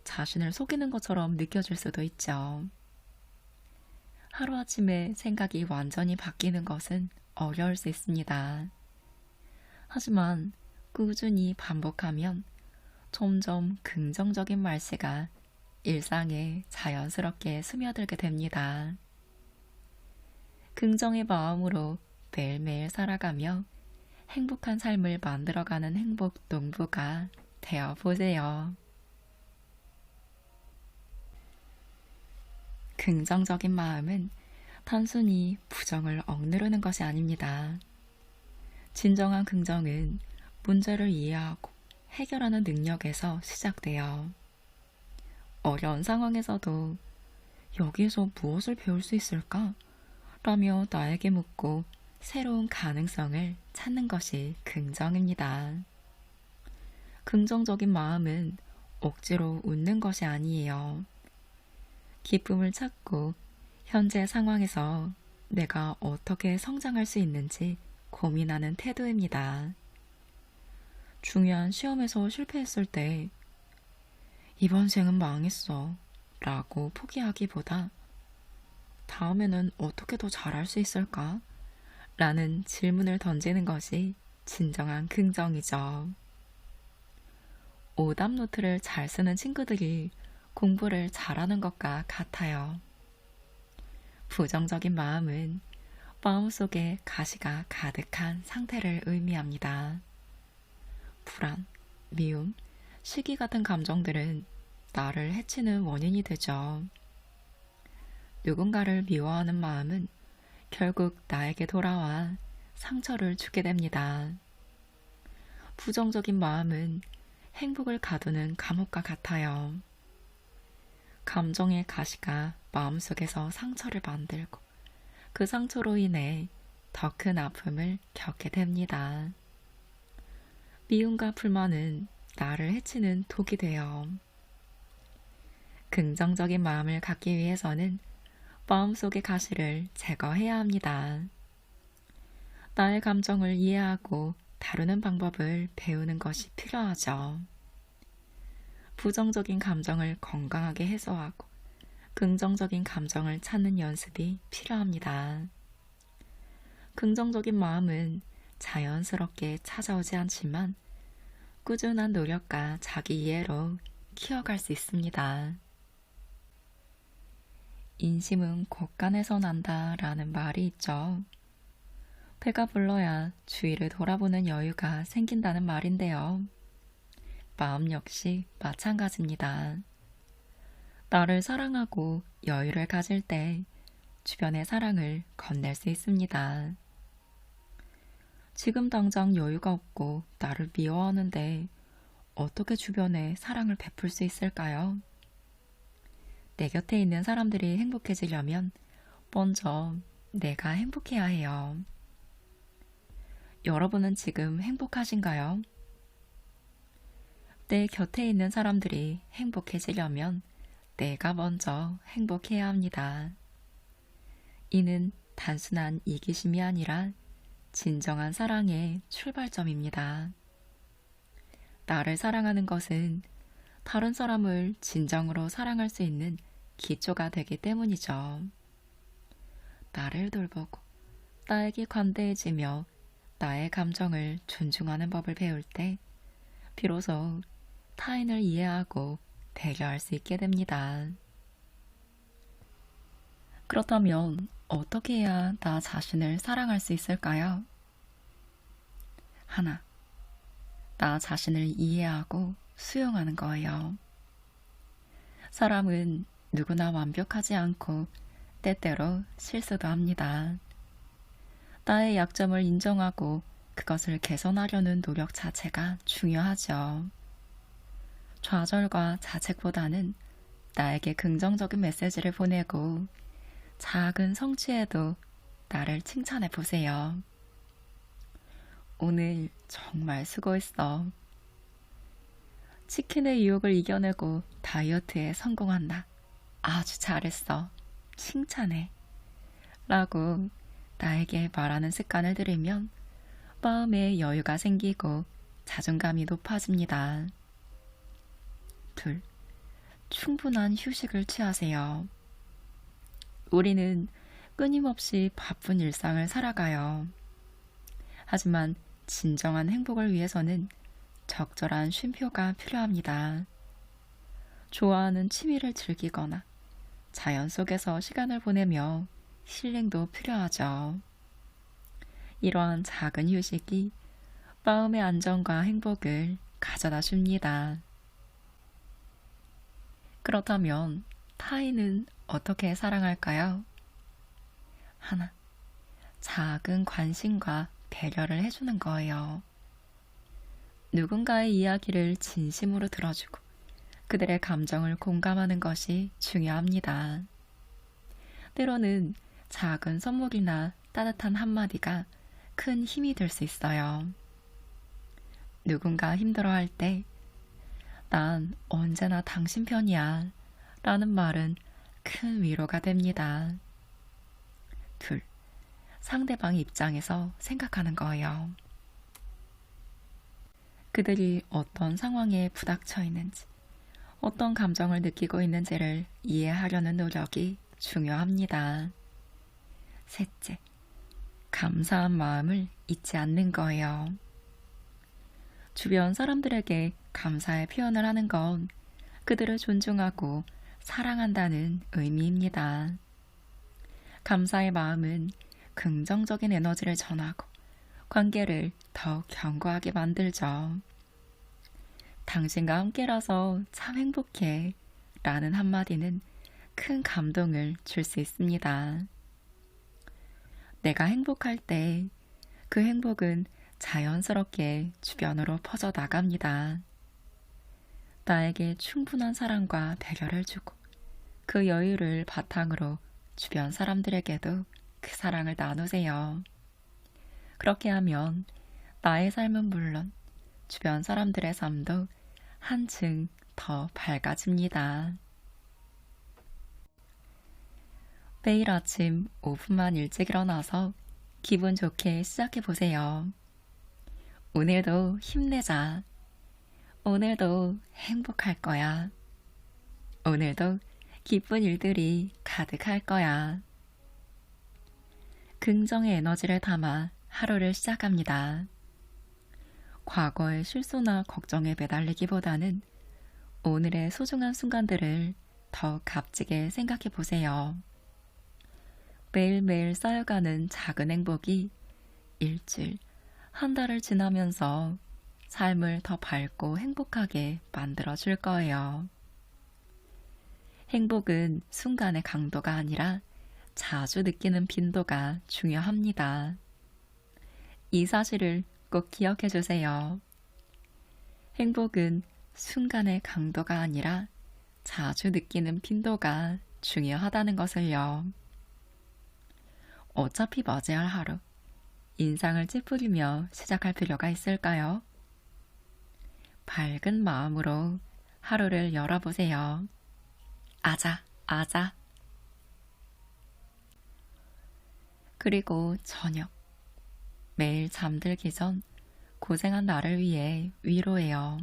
자신을 속이는 것처럼 느껴질 수도 있죠. 하루아침에 생각이 완전히 바뀌는 것은 어려울 수 있습니다. 하지만 꾸준히 반복하면 점점 긍정적인 말씨가 일상에 자연스럽게 스며들게 됩니다. 긍정의 마음으로 매일매일 살아가며 행복한 삶을 만들어가는 행복 농부가 되어보세요. 긍정적인 마음은 단순히 부정을 억누르는 것이 아닙니다. 진정한 긍정은 문제를 이해하고 해결하는 능력에서 시작돼요. 어려운 상황에서도 여기에서 무엇을 배울 수 있을까? 라며 나에게 묻고 새로운 가능성을 찾는 것이 긍정입니다. 긍정적인 마음은 억지로 웃는 것이 아니에요. 기쁨을 찾고 현재 상황에서 내가 어떻게 성장할 수 있는지 고민하는 태도입니다. 중요한 시험에서 실패했을 때 이번 생은 망했어 라고 포기하기보다 다음에는 어떻게 더 잘할 수 있을까? 라는 질문을 던지는 것이 진정한 긍정이죠. 오답 노트를 잘 쓰는 친구들이 공부를 잘하는 것과 같아요. 부정적인 마음은 마음속에 가시가 가득한 상태를 의미합니다. 불안, 미움, 시기 같은 감정들은 나를 해치는 원인이 되죠. 누군가를 미워하는 마음은 결국 나에게 돌아와 상처를 주게 됩니다. 부정적인 마음은 행복을 가두는 감옥과 같아요. 감정의 가시가 마음속에서 상처를 만들고 그 상처로 인해 더 큰 아픔을 겪게 됩니다. 미움과 불만은 나를 해치는 독이 돼요. 긍정적인 마음을 갖기 위해서는 마음속의 가시를 제거해야 합니다. 나의 감정을 이해하고 다루는 방법을 배우는 것이 필요하죠. 부정적인 감정을 건강하게 해소하고 긍정적인 감정을 찾는 연습이 필요합니다. 긍정적인 마음은 자연스럽게 찾아오지 않지만 꾸준한 노력과 자기 이해로 키워갈 수 있습니다. 인심은 곳간에서 난다 라는 말이 있죠. 배가 불러야 주위를 돌아보는 여유가 생긴다는 말인데요. 마음 역시 마찬가지입니다. 나를 사랑하고 여유를 가질 때 주변의 사랑을 건넬 수 있습니다. 지금 당장 여유가 없고 나를 미워하는데 어떻게 주변에 사랑을 베풀 수 있을까요? 내 곁에 있는 사람들이 행복해지려면 먼저 내가 행복해야 해요. 여러분은 지금 행복하신가요? 내 곁에 있는 사람들이 행복해지려면 내가 먼저 행복해야 합니다. 이는 단순한 이기심이 아니라 진정한 사랑의 출발점입니다. 나를 사랑하는 것은 다른 사람을 진정으로 사랑할 수 있는 기초가 되기 때문이죠. 나를 돌보고 나에게 관대해지며 나의 감정을 존중하는 법을 배울 때 비로소 타인을 이해하고 배려할 수 있게 됩니다. 그렇다면 어떻게 해야 나 자신을 사랑할 수 있을까요? 하나, 나 자신을 이해하고 수용하는 거예요. 사람은 누구나 완벽하지 않고 때때로 실수도 합니다. 나의 약점을 인정하고 그것을 개선하려는 노력 자체가 중요하죠. 좌절과 자책보다는 나에게 긍정적인 메시지를 보내고 작은 성취에도 나를 칭찬해 보세요. 오늘 정말 수고했어. 치킨의 유혹을 이겨내고 다이어트에 성공한다. 아주 잘했어. 칭찬해. 라고 나에게 말하는 습관을 들이면 마음에 여유가 생기고 자존감이 높아집니다. 둘, 충분한 휴식을 취하세요. 우리는 끊임없이 바쁜 일상을 살아가요. 하지만 진정한 행복을 위해서는 적절한 쉼표가 필요합니다. 좋아하는 취미를 즐기거나 자연 속에서 시간을 보내며 힐링도 필요하죠. 이러한 작은 휴식이 마음의 안정과 행복을 가져다 줍니다. 그렇다면 타인은 어떻게 사랑할까요? 하나, 작은 관심과 배려를 해주는 거예요. 누군가의 이야기를 진심으로 들어주고 그들의 감정을 공감하는 것이 중요합니다. 때로는 작은 선물이나 따뜻한 한마디가 큰 힘이 될 수 있어요. 누군가 힘들어할 때 난 언제나 당신 편이야 라는 말은 큰 위로가 됩니다. 둘, 상대방 입장에서 생각하는 거예요. 그들이 어떤 상황에 부닥쳐 있는지, 어떤 감정을 느끼고 있는지를 이해하려는 노력이 중요합니다. 셋째, 감사한 마음을 잊지 않는 거예요. 주변 사람들에게 감사의 표현을 하는 건 그들을 존중하고 사랑한다는 의미입니다. 감사의 마음은 긍정적인 에너지를 전하고 관계를 더 견고하게 만들죠. 당신과 함께라서 참 행복해 라는 한마디는 큰 감동을 줄 수 있습니다. 내가 행복할 때 그 행복은 자연스럽게 주변으로 퍼져 나갑니다. 나에게 충분한 사랑과 배려를 주고 그 여유를 바탕으로 주변 사람들에게도 그 사랑을 나누세요. 그렇게 하면 나의 삶은 물론 주변 사람들의 삶도 한층 더 밝아집니다. 매일 아침 5분만 일찍 일어나서 기분 좋게 시작해 보세요. 오늘도 힘내자. 오늘도 행복할 거야. 오늘도 기쁜 일들이 가득할 거야. 긍정의 에너지를 담아 하루를 시작합니다. 과거의 실수나 걱정에 매달리기보다는 오늘의 소중한 순간들을 더 값지게 생각해 보세요. 매일매일 쌓여가는 작은 행복이 일주일, 한 달을 지나면서 삶을 더 밝고 행복하게 만들어줄 거예요. 행복은 순간의 강도가 아니라 자주 느끼는 빈도가 중요합니다. 이 사실을 꼭 기억해 주세요. 행복은 순간의 강도가 아니라 자주 느끼는 빈도가 중요하다는 것을요. 어차피 맞이할 하루, 인상을 찌푸리며 시작할 필요가 있을까요? 밝은 마음으로 하루를 열어보세요. 아자, 아자. 그리고 저녁. 매일 잠들기 전 고생한 나를 위해 위로해요.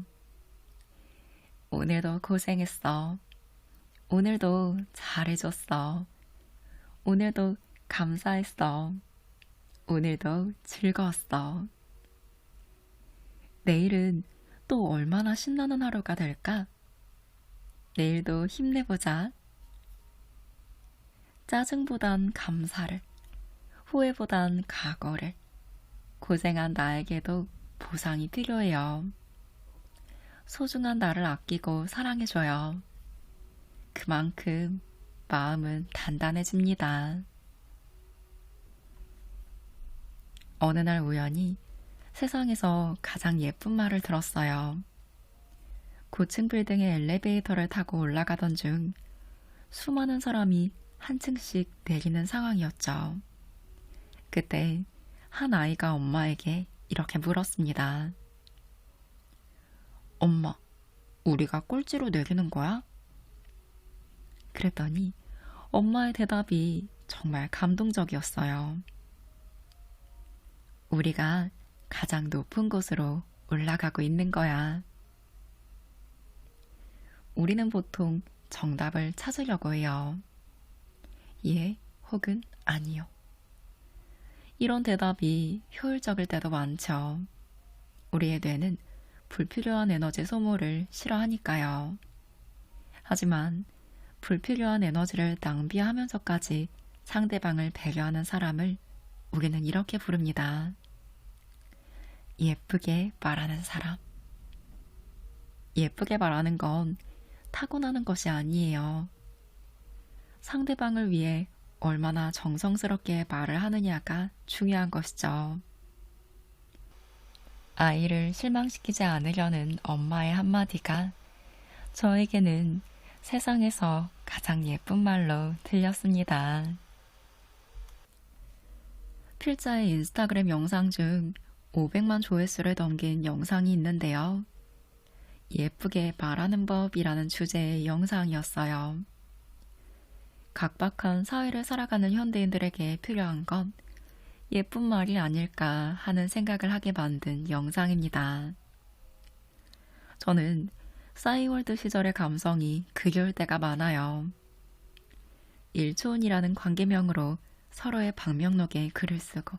오늘도 고생했어. 오늘도 잘해줬어. 오늘도 감사했어. 오늘도 즐거웠어. 내일은 또 얼마나 신나는 하루가 될까? 내일도 힘내보자. 짜증보단 감사를, 후회보단 각오를, 고생한 나에게도 보상이 필요해요. 소중한 나를 아끼고 사랑해줘요. 그만큼 마음은 단단해집니다. 어느 날 우연히 세상에서 가장 예쁜 말을 들었어요. 고층 빌딩의 엘리베이터를 타고 올라가던 중 수많은 사람이 한 층씩 내리는 상황이었죠. 그때 한 아이가 엄마에게 이렇게 물었습니다. 엄마, 우리가 꼴찌로 내리는 거야? 그랬더니 엄마의 대답이 정말 감동적이었어요. 우리가 가장 높은 곳으로 올라가고 있는 거야. 우리는 보통 정답을 찾으려고 해요. 예 혹은 아니요. 이런 대답이 효율적일 때도 많죠. 우리의 뇌는 불필요한 에너지 소모를 싫어하니까요. 하지만 불필요한 에너지를 낭비하면서까지 상대방을 배려하는 사람을 우리는 이렇게 부릅니다. 예쁘게 말하는 사람. 예쁘게 말하는 건 타고나는 것이 아니에요. 상대방을 위해 얼마나 정성스럽게 말을 하느냐가 중요한 것이죠. 아이를 실망시키지 않으려는 엄마의 한마디가 저에게는 세상에서 가장 예쁜 말로 들렸습니다. 필자의 인스타그램 영상 중 500만 조회수를 넘긴 영상이 있는데요. 예쁘게 말하는 법이라는 주제의 영상이었어요. 각박한 사회를 살아가는 현대인들에게 필요한 건 예쁜 말이 아닐까 하는 생각을 하게 만든 영상입니다. 저는 싸이월드 시절의 감성이 그리울 때가 많아요. 일촌이라는 관계명으로 서로의 방명록에 글을 쓰고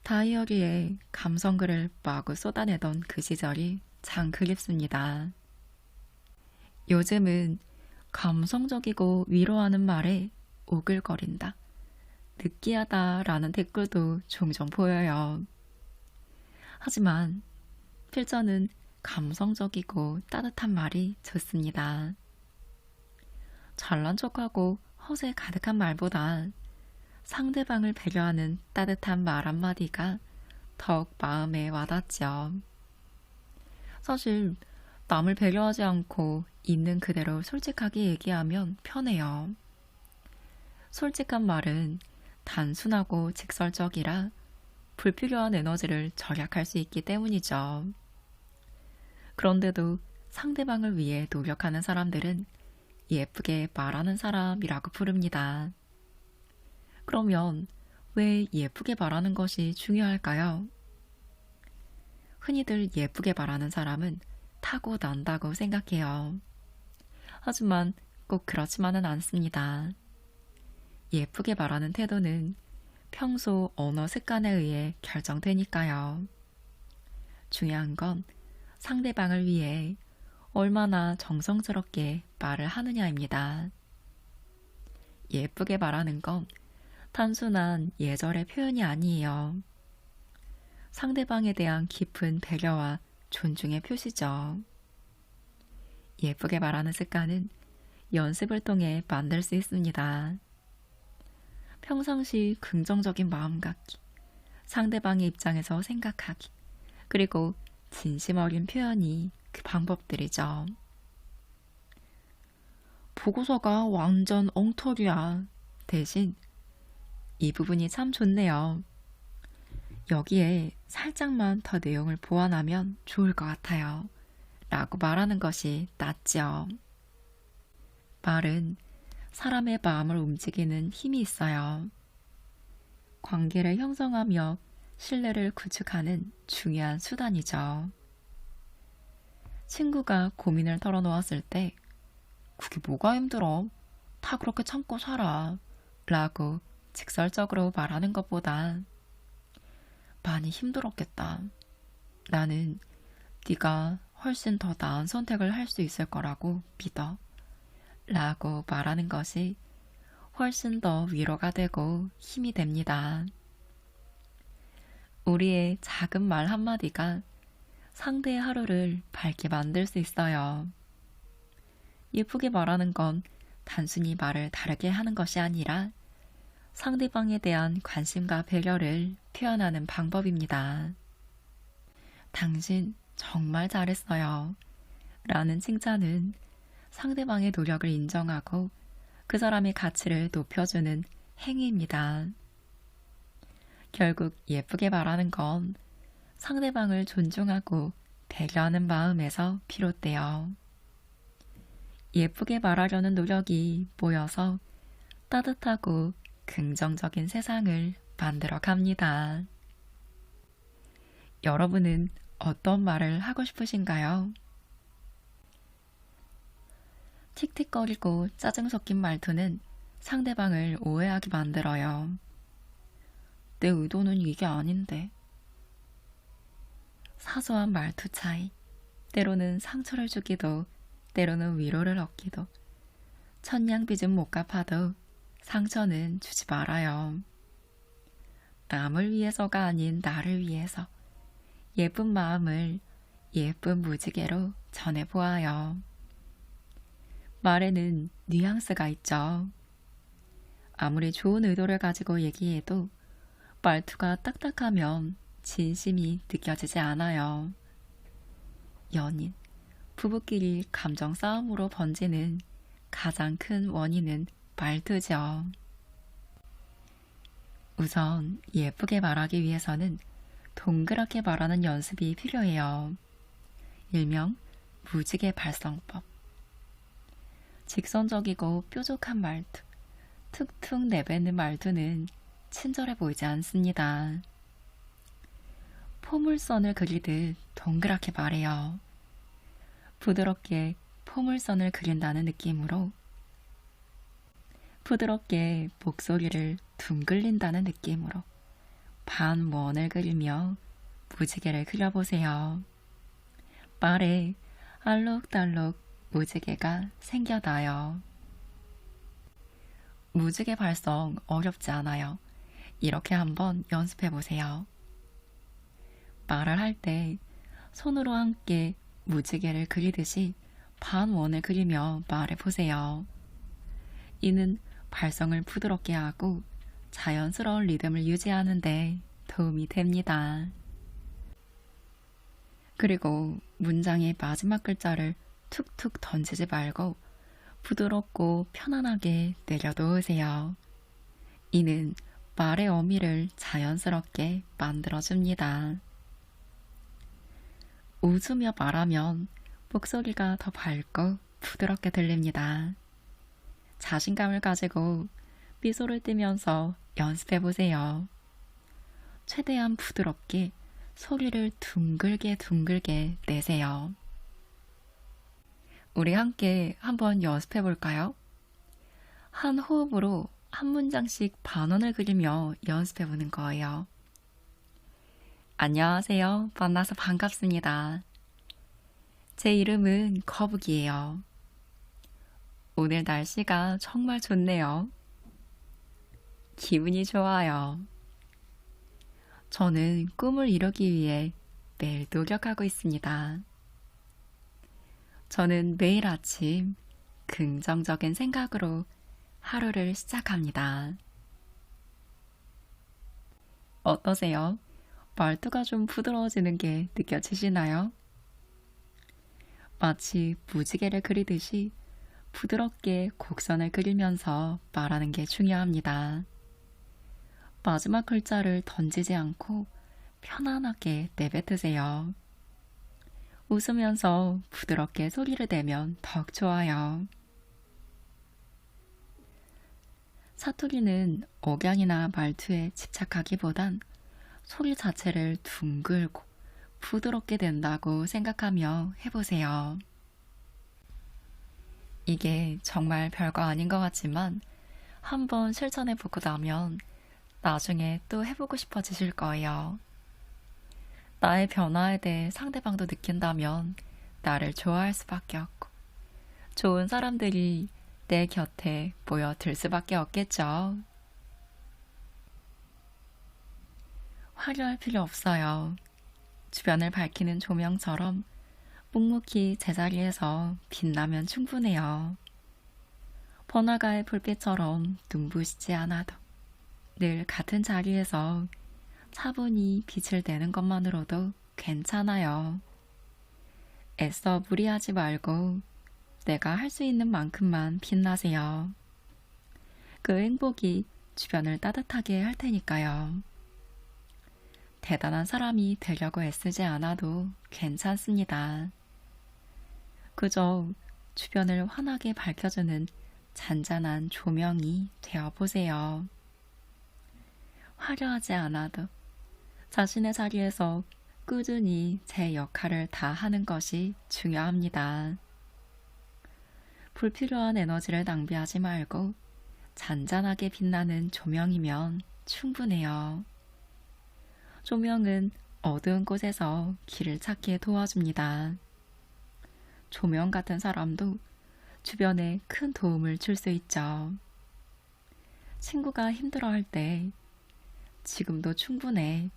다이어리에 감성글을 마구 쏟아내던 그 시절이 참 그립습니다. 요즘은 감성적이고 위로하는 말에 오글거린다, 느끼하다 라는 댓글도 종종 보여요. 하지만 필자는 감성적이고 따뜻한 말이 좋습니다. 잘난 척하고 허세 가득한 말보다 상대방을 배려하는 따뜻한 말 한마디가 더욱 마음에 와닿죠. 사실 남을 배려하지 않고 있는 그대로 솔직하게 얘기하면 편해요. 솔직한 말은 단순하고 직설적이라 불필요한 에너지를 절약할 수 있기 때문이죠. 그런데도 상대방을 위해 노력하는 사람들은 예쁘게 말하는 사람이라고 부릅니다. 그러면 왜 예쁘게 말하는 것이 중요할까요? 흔히들 예쁘게 말하는 사람은 타고난다고 생각해요. 하지만 꼭 그렇지만은 않습니다. 예쁘게 말하는 태도는 평소 언어 습관에 의해 결정되니까요. 중요한 건 상대방을 위해 얼마나 정성스럽게 말을 하느냐입니다. 예쁘게 말하는 건 단순한 예절의 표현이 아니에요. 상대방에 대한 깊은 배려와 존중의 표시죠. 예쁘게 말하는 습관은 연습을 통해 만들 수 있습니다. 평상시 긍정적인 마음 갖기, 상대방의 입장에서 생각하기, 그리고 진심 어린 표현이 그 방법들이죠. 보고서가 완전 엉터리야. 대신 이 부분이 참 좋네요. 여기에 살짝만 더 내용을 보완하면 좋을 것 같아요. 라고 말하는 것이 낫죠. 말은 사람의 마음을 움직이는 힘이 있어요. 관계를 형성하며 신뢰를 구축하는 중요한 수단이죠. 친구가 고민을 털어놓았을 때 그게 뭐가 힘들어? 다 그렇게 참고 살아. 라고 직설적으로 말하는 것보다 많이 힘들었겠다. 나는 네가 훨씬 더 나은 선택을 할 수 있을 거라고 믿어. 라고 말하는 것이 훨씬 더 위로가 되고 힘이 됩니다. 우리의 작은 말 한마디가 상대의 하루를 밝게 만들 수 있어요. 예쁘게 말하는 건 단순히 말을 다르게 하는 것이 아니라 상대방에 대한 관심과 배려를 표현하는 방법입니다. 당신 정말 잘했어요. 라는 칭찬은 상대방의 노력을 인정하고 그 사람의 가치를 높여주는 행위입니다. 결국 예쁘게 말하는 건 상대방을 존중하고 배려하는 마음에서 비롯돼요. 예쁘게 말하려는 노력이 모여서 따뜻하고 긍정적인 세상을 만들어 갑니다. 여러분은 어떤 말을 하고 싶으신가요? 틱틱거리고 짜증 섞인 말투는 상대방을 오해하게 만들어요. 내 의도는 이게 아닌데. 사소한 말투 차이, 때로는 상처를 주기도, 때로는 위로를 얻기도, 천냥빚은 못 갚아도 상처는 주지 말아요. 남을 위해서가 아닌 나를 위해서 예쁜 마음을 예쁜 무지개로 전해보아요. 말에는 뉘앙스가 있죠. 아무리 좋은 의도를 가지고 얘기해도 말투가 딱딱하면 진심이 느껴지지 않아요. 연인, 부부끼리 감정 싸움으로 번지는 가장 큰 원인은 말투죠. 우선 예쁘게 말하기 위해서는 동그랗게 말하는 연습이 필요해요. 일명 무지개 발성법. 직선적이고 뾰족한 말투, 툭툭 내뱉는 말투는 친절해 보이지 않습니다. 포물선을 그리듯 동그랗게 말해요. 부드럽게 포물선을 그린다는 느낌으로, 부드럽게 목소리를 둥글린다는 느낌으로 반원을 그리며 무지개를 그려보세요. 말에 알록달록 무지개가 생겨나요. 무지개 발성 어렵지 않아요. 이렇게 한번 연습해보세요. 말을 할 때 손으로 함께 무지개를 그리듯이 반원을 그리며 말해보세요. 이는 발성을 부드럽게 하고 자연스러운 리듬을 유지하는 데 도움이 됩니다. 그리고 문장의 마지막 글자를 툭툭 던지지 말고 부드럽고 편안하게 내려놓으세요. 이는 말의 어미를 자연스럽게 만들어줍니다. 웃으며 말하면 목소리가 더 밝고 부드럽게 들립니다. 자신감을 가지고 미소를 띠면서 연습해보세요. 최대한 부드럽게 소리를 둥글게 내세요. 우리 함께 한번 연습해볼까요? 한 호흡으로 한 문장씩 반원을 그리며 연습해보는 거예요. 안녕하세요. 만나서 반갑습니다. 제 이름은 거북이에요. 오늘 날씨가 정말 좋네요. 기분이 좋아요. 저는 꿈을 이루기 위해 매일 노력하고 있습니다. 저는 매일 아침 긍정적인 생각으로 하루를 시작합니다. 어떠세요? 말투가 좀 부드러워지는 게 느껴지시나요? 마치 무지개를 그리듯이 부드럽게 곡선을 그리면서 말하는 게 중요합니다. 마지막 글자를 던지지 않고 편안하게 내뱉으세요. 웃으면서 부드럽게 소리를 내면 더욱 좋아요. 사투리는 억양이나 말투에 집착하기보단 소리 자체를 둥글고 부드럽게 된다고 생각하며 해보세요. 이게 정말 별거 아닌 것 같지만 한번 실천해보고 나면 나중에 또 해보고 싶어지실 거예요. 나의 변화에 대해 상대방도 느낀다면 나를 좋아할 수밖에 없고 좋은 사람들이 내 곁에 모여들 수밖에 없겠죠. 화려할 필요 없어요. 주변을 밝히는 조명처럼 묵묵히 제자리에서 빛나면 충분해요. 번화가의 불빛처럼 눈부시지 않아도 늘 같은 자리에서 차분히 빛을 내는 것만으로도 괜찮아요. 애써 무리하지 말고 내가 할 수 있는 만큼만 빛나세요. 그 행복이 주변을 따뜻하게 할 테니까요. 대단한 사람이 되려고 애쓰지 않아도 괜찮습니다. 그저 주변을 환하게 밝혀주는 잔잔한 조명이 되어보세요. 화려하지 않아도 자신의 자리에서 꾸준히 제 역할을 다 하는 것이 중요합니다. 불필요한 에너지를 낭비하지 말고 잔잔하게 빛나는 조명이면 충분해요. 조명은 어두운 곳에서 길을 찾기에 도와줍니다. 조명 같은 사람도 주변에 큰 도움을 줄 수 있죠. 친구가 힘들어할 때 지금도 충분해.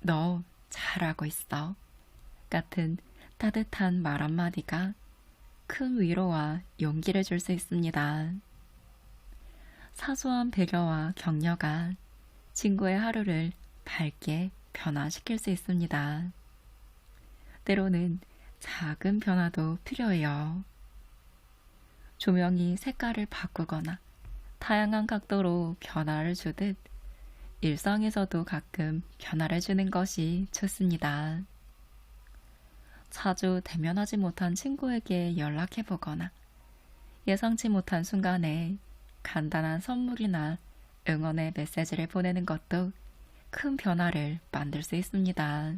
너 잘하고 있어. 같은 따뜻한 말 한마디가 큰 위로와 용기를 줄 수 있습니다. 사소한 배려와 격려가 친구의 하루를 밝게 변화시킬 수 있습니다. 때로는 작은 변화도 필요해요. 조명이 색깔을 바꾸거나 다양한 각도로 변화를 주듯 일상에서도 가끔 변화를 주는 것이 좋습니다. 자주 대면하지 못한 친구에게 연락해보거나 예상치 못한 순간에 간단한 선물이나 응원의 메시지를 보내는 것도 큰 변화를 만들 수 있습니다.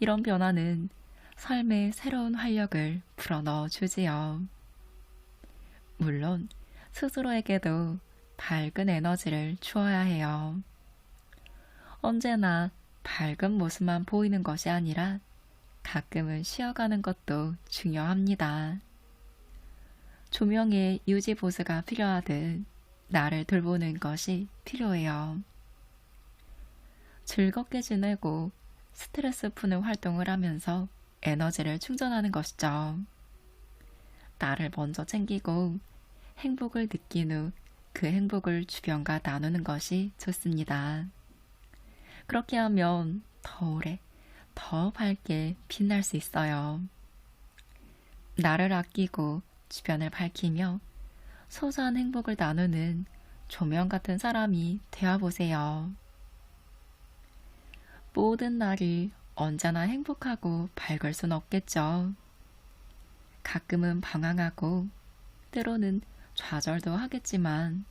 이런 변화는 삶에 새로운 활력을 불어넣어 주지요. 물론 스스로에게도 밝은 에너지를 주어야 해요. 언제나 밝은 모습만 보이는 것이 아니라 가끔은 쉬어가는 것도 중요합니다. 조명의 유지 보수가 필요하듯 나를 돌보는 것이 필요해요. 즐겁게 지내고 스트레스 푸는 활동을 하면서 에너지를 충전하는 것이죠. 나를 먼저 챙기고 행복을 느낀 후 그 행복을 주변과 나누는 것이 좋습니다. 그렇게 하면 더 오래, 더 밝게 빛날 수 있어요. 나를 아끼고 주변을 밝히며 소소한 행복을 나누는 조명 같은 사람이 되어보세요. 모든 날이 언제나 행복하고 밝을 순 없겠죠. 가끔은 방황하고 때로는 좌절도 하겠지만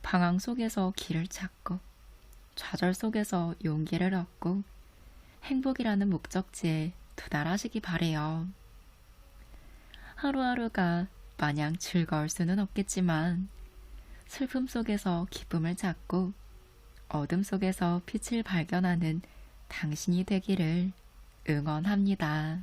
방황 속에서 길을 찾고 좌절 속에서 용기를 얻고 행복이라는 목적지에 도달하시기 바래요. 하루하루가 마냥 즐거울 수는 없겠지만 슬픔 속에서 기쁨을 찾고 어둠 속에서 빛을 발견하는 당신이 되기를 응원합니다.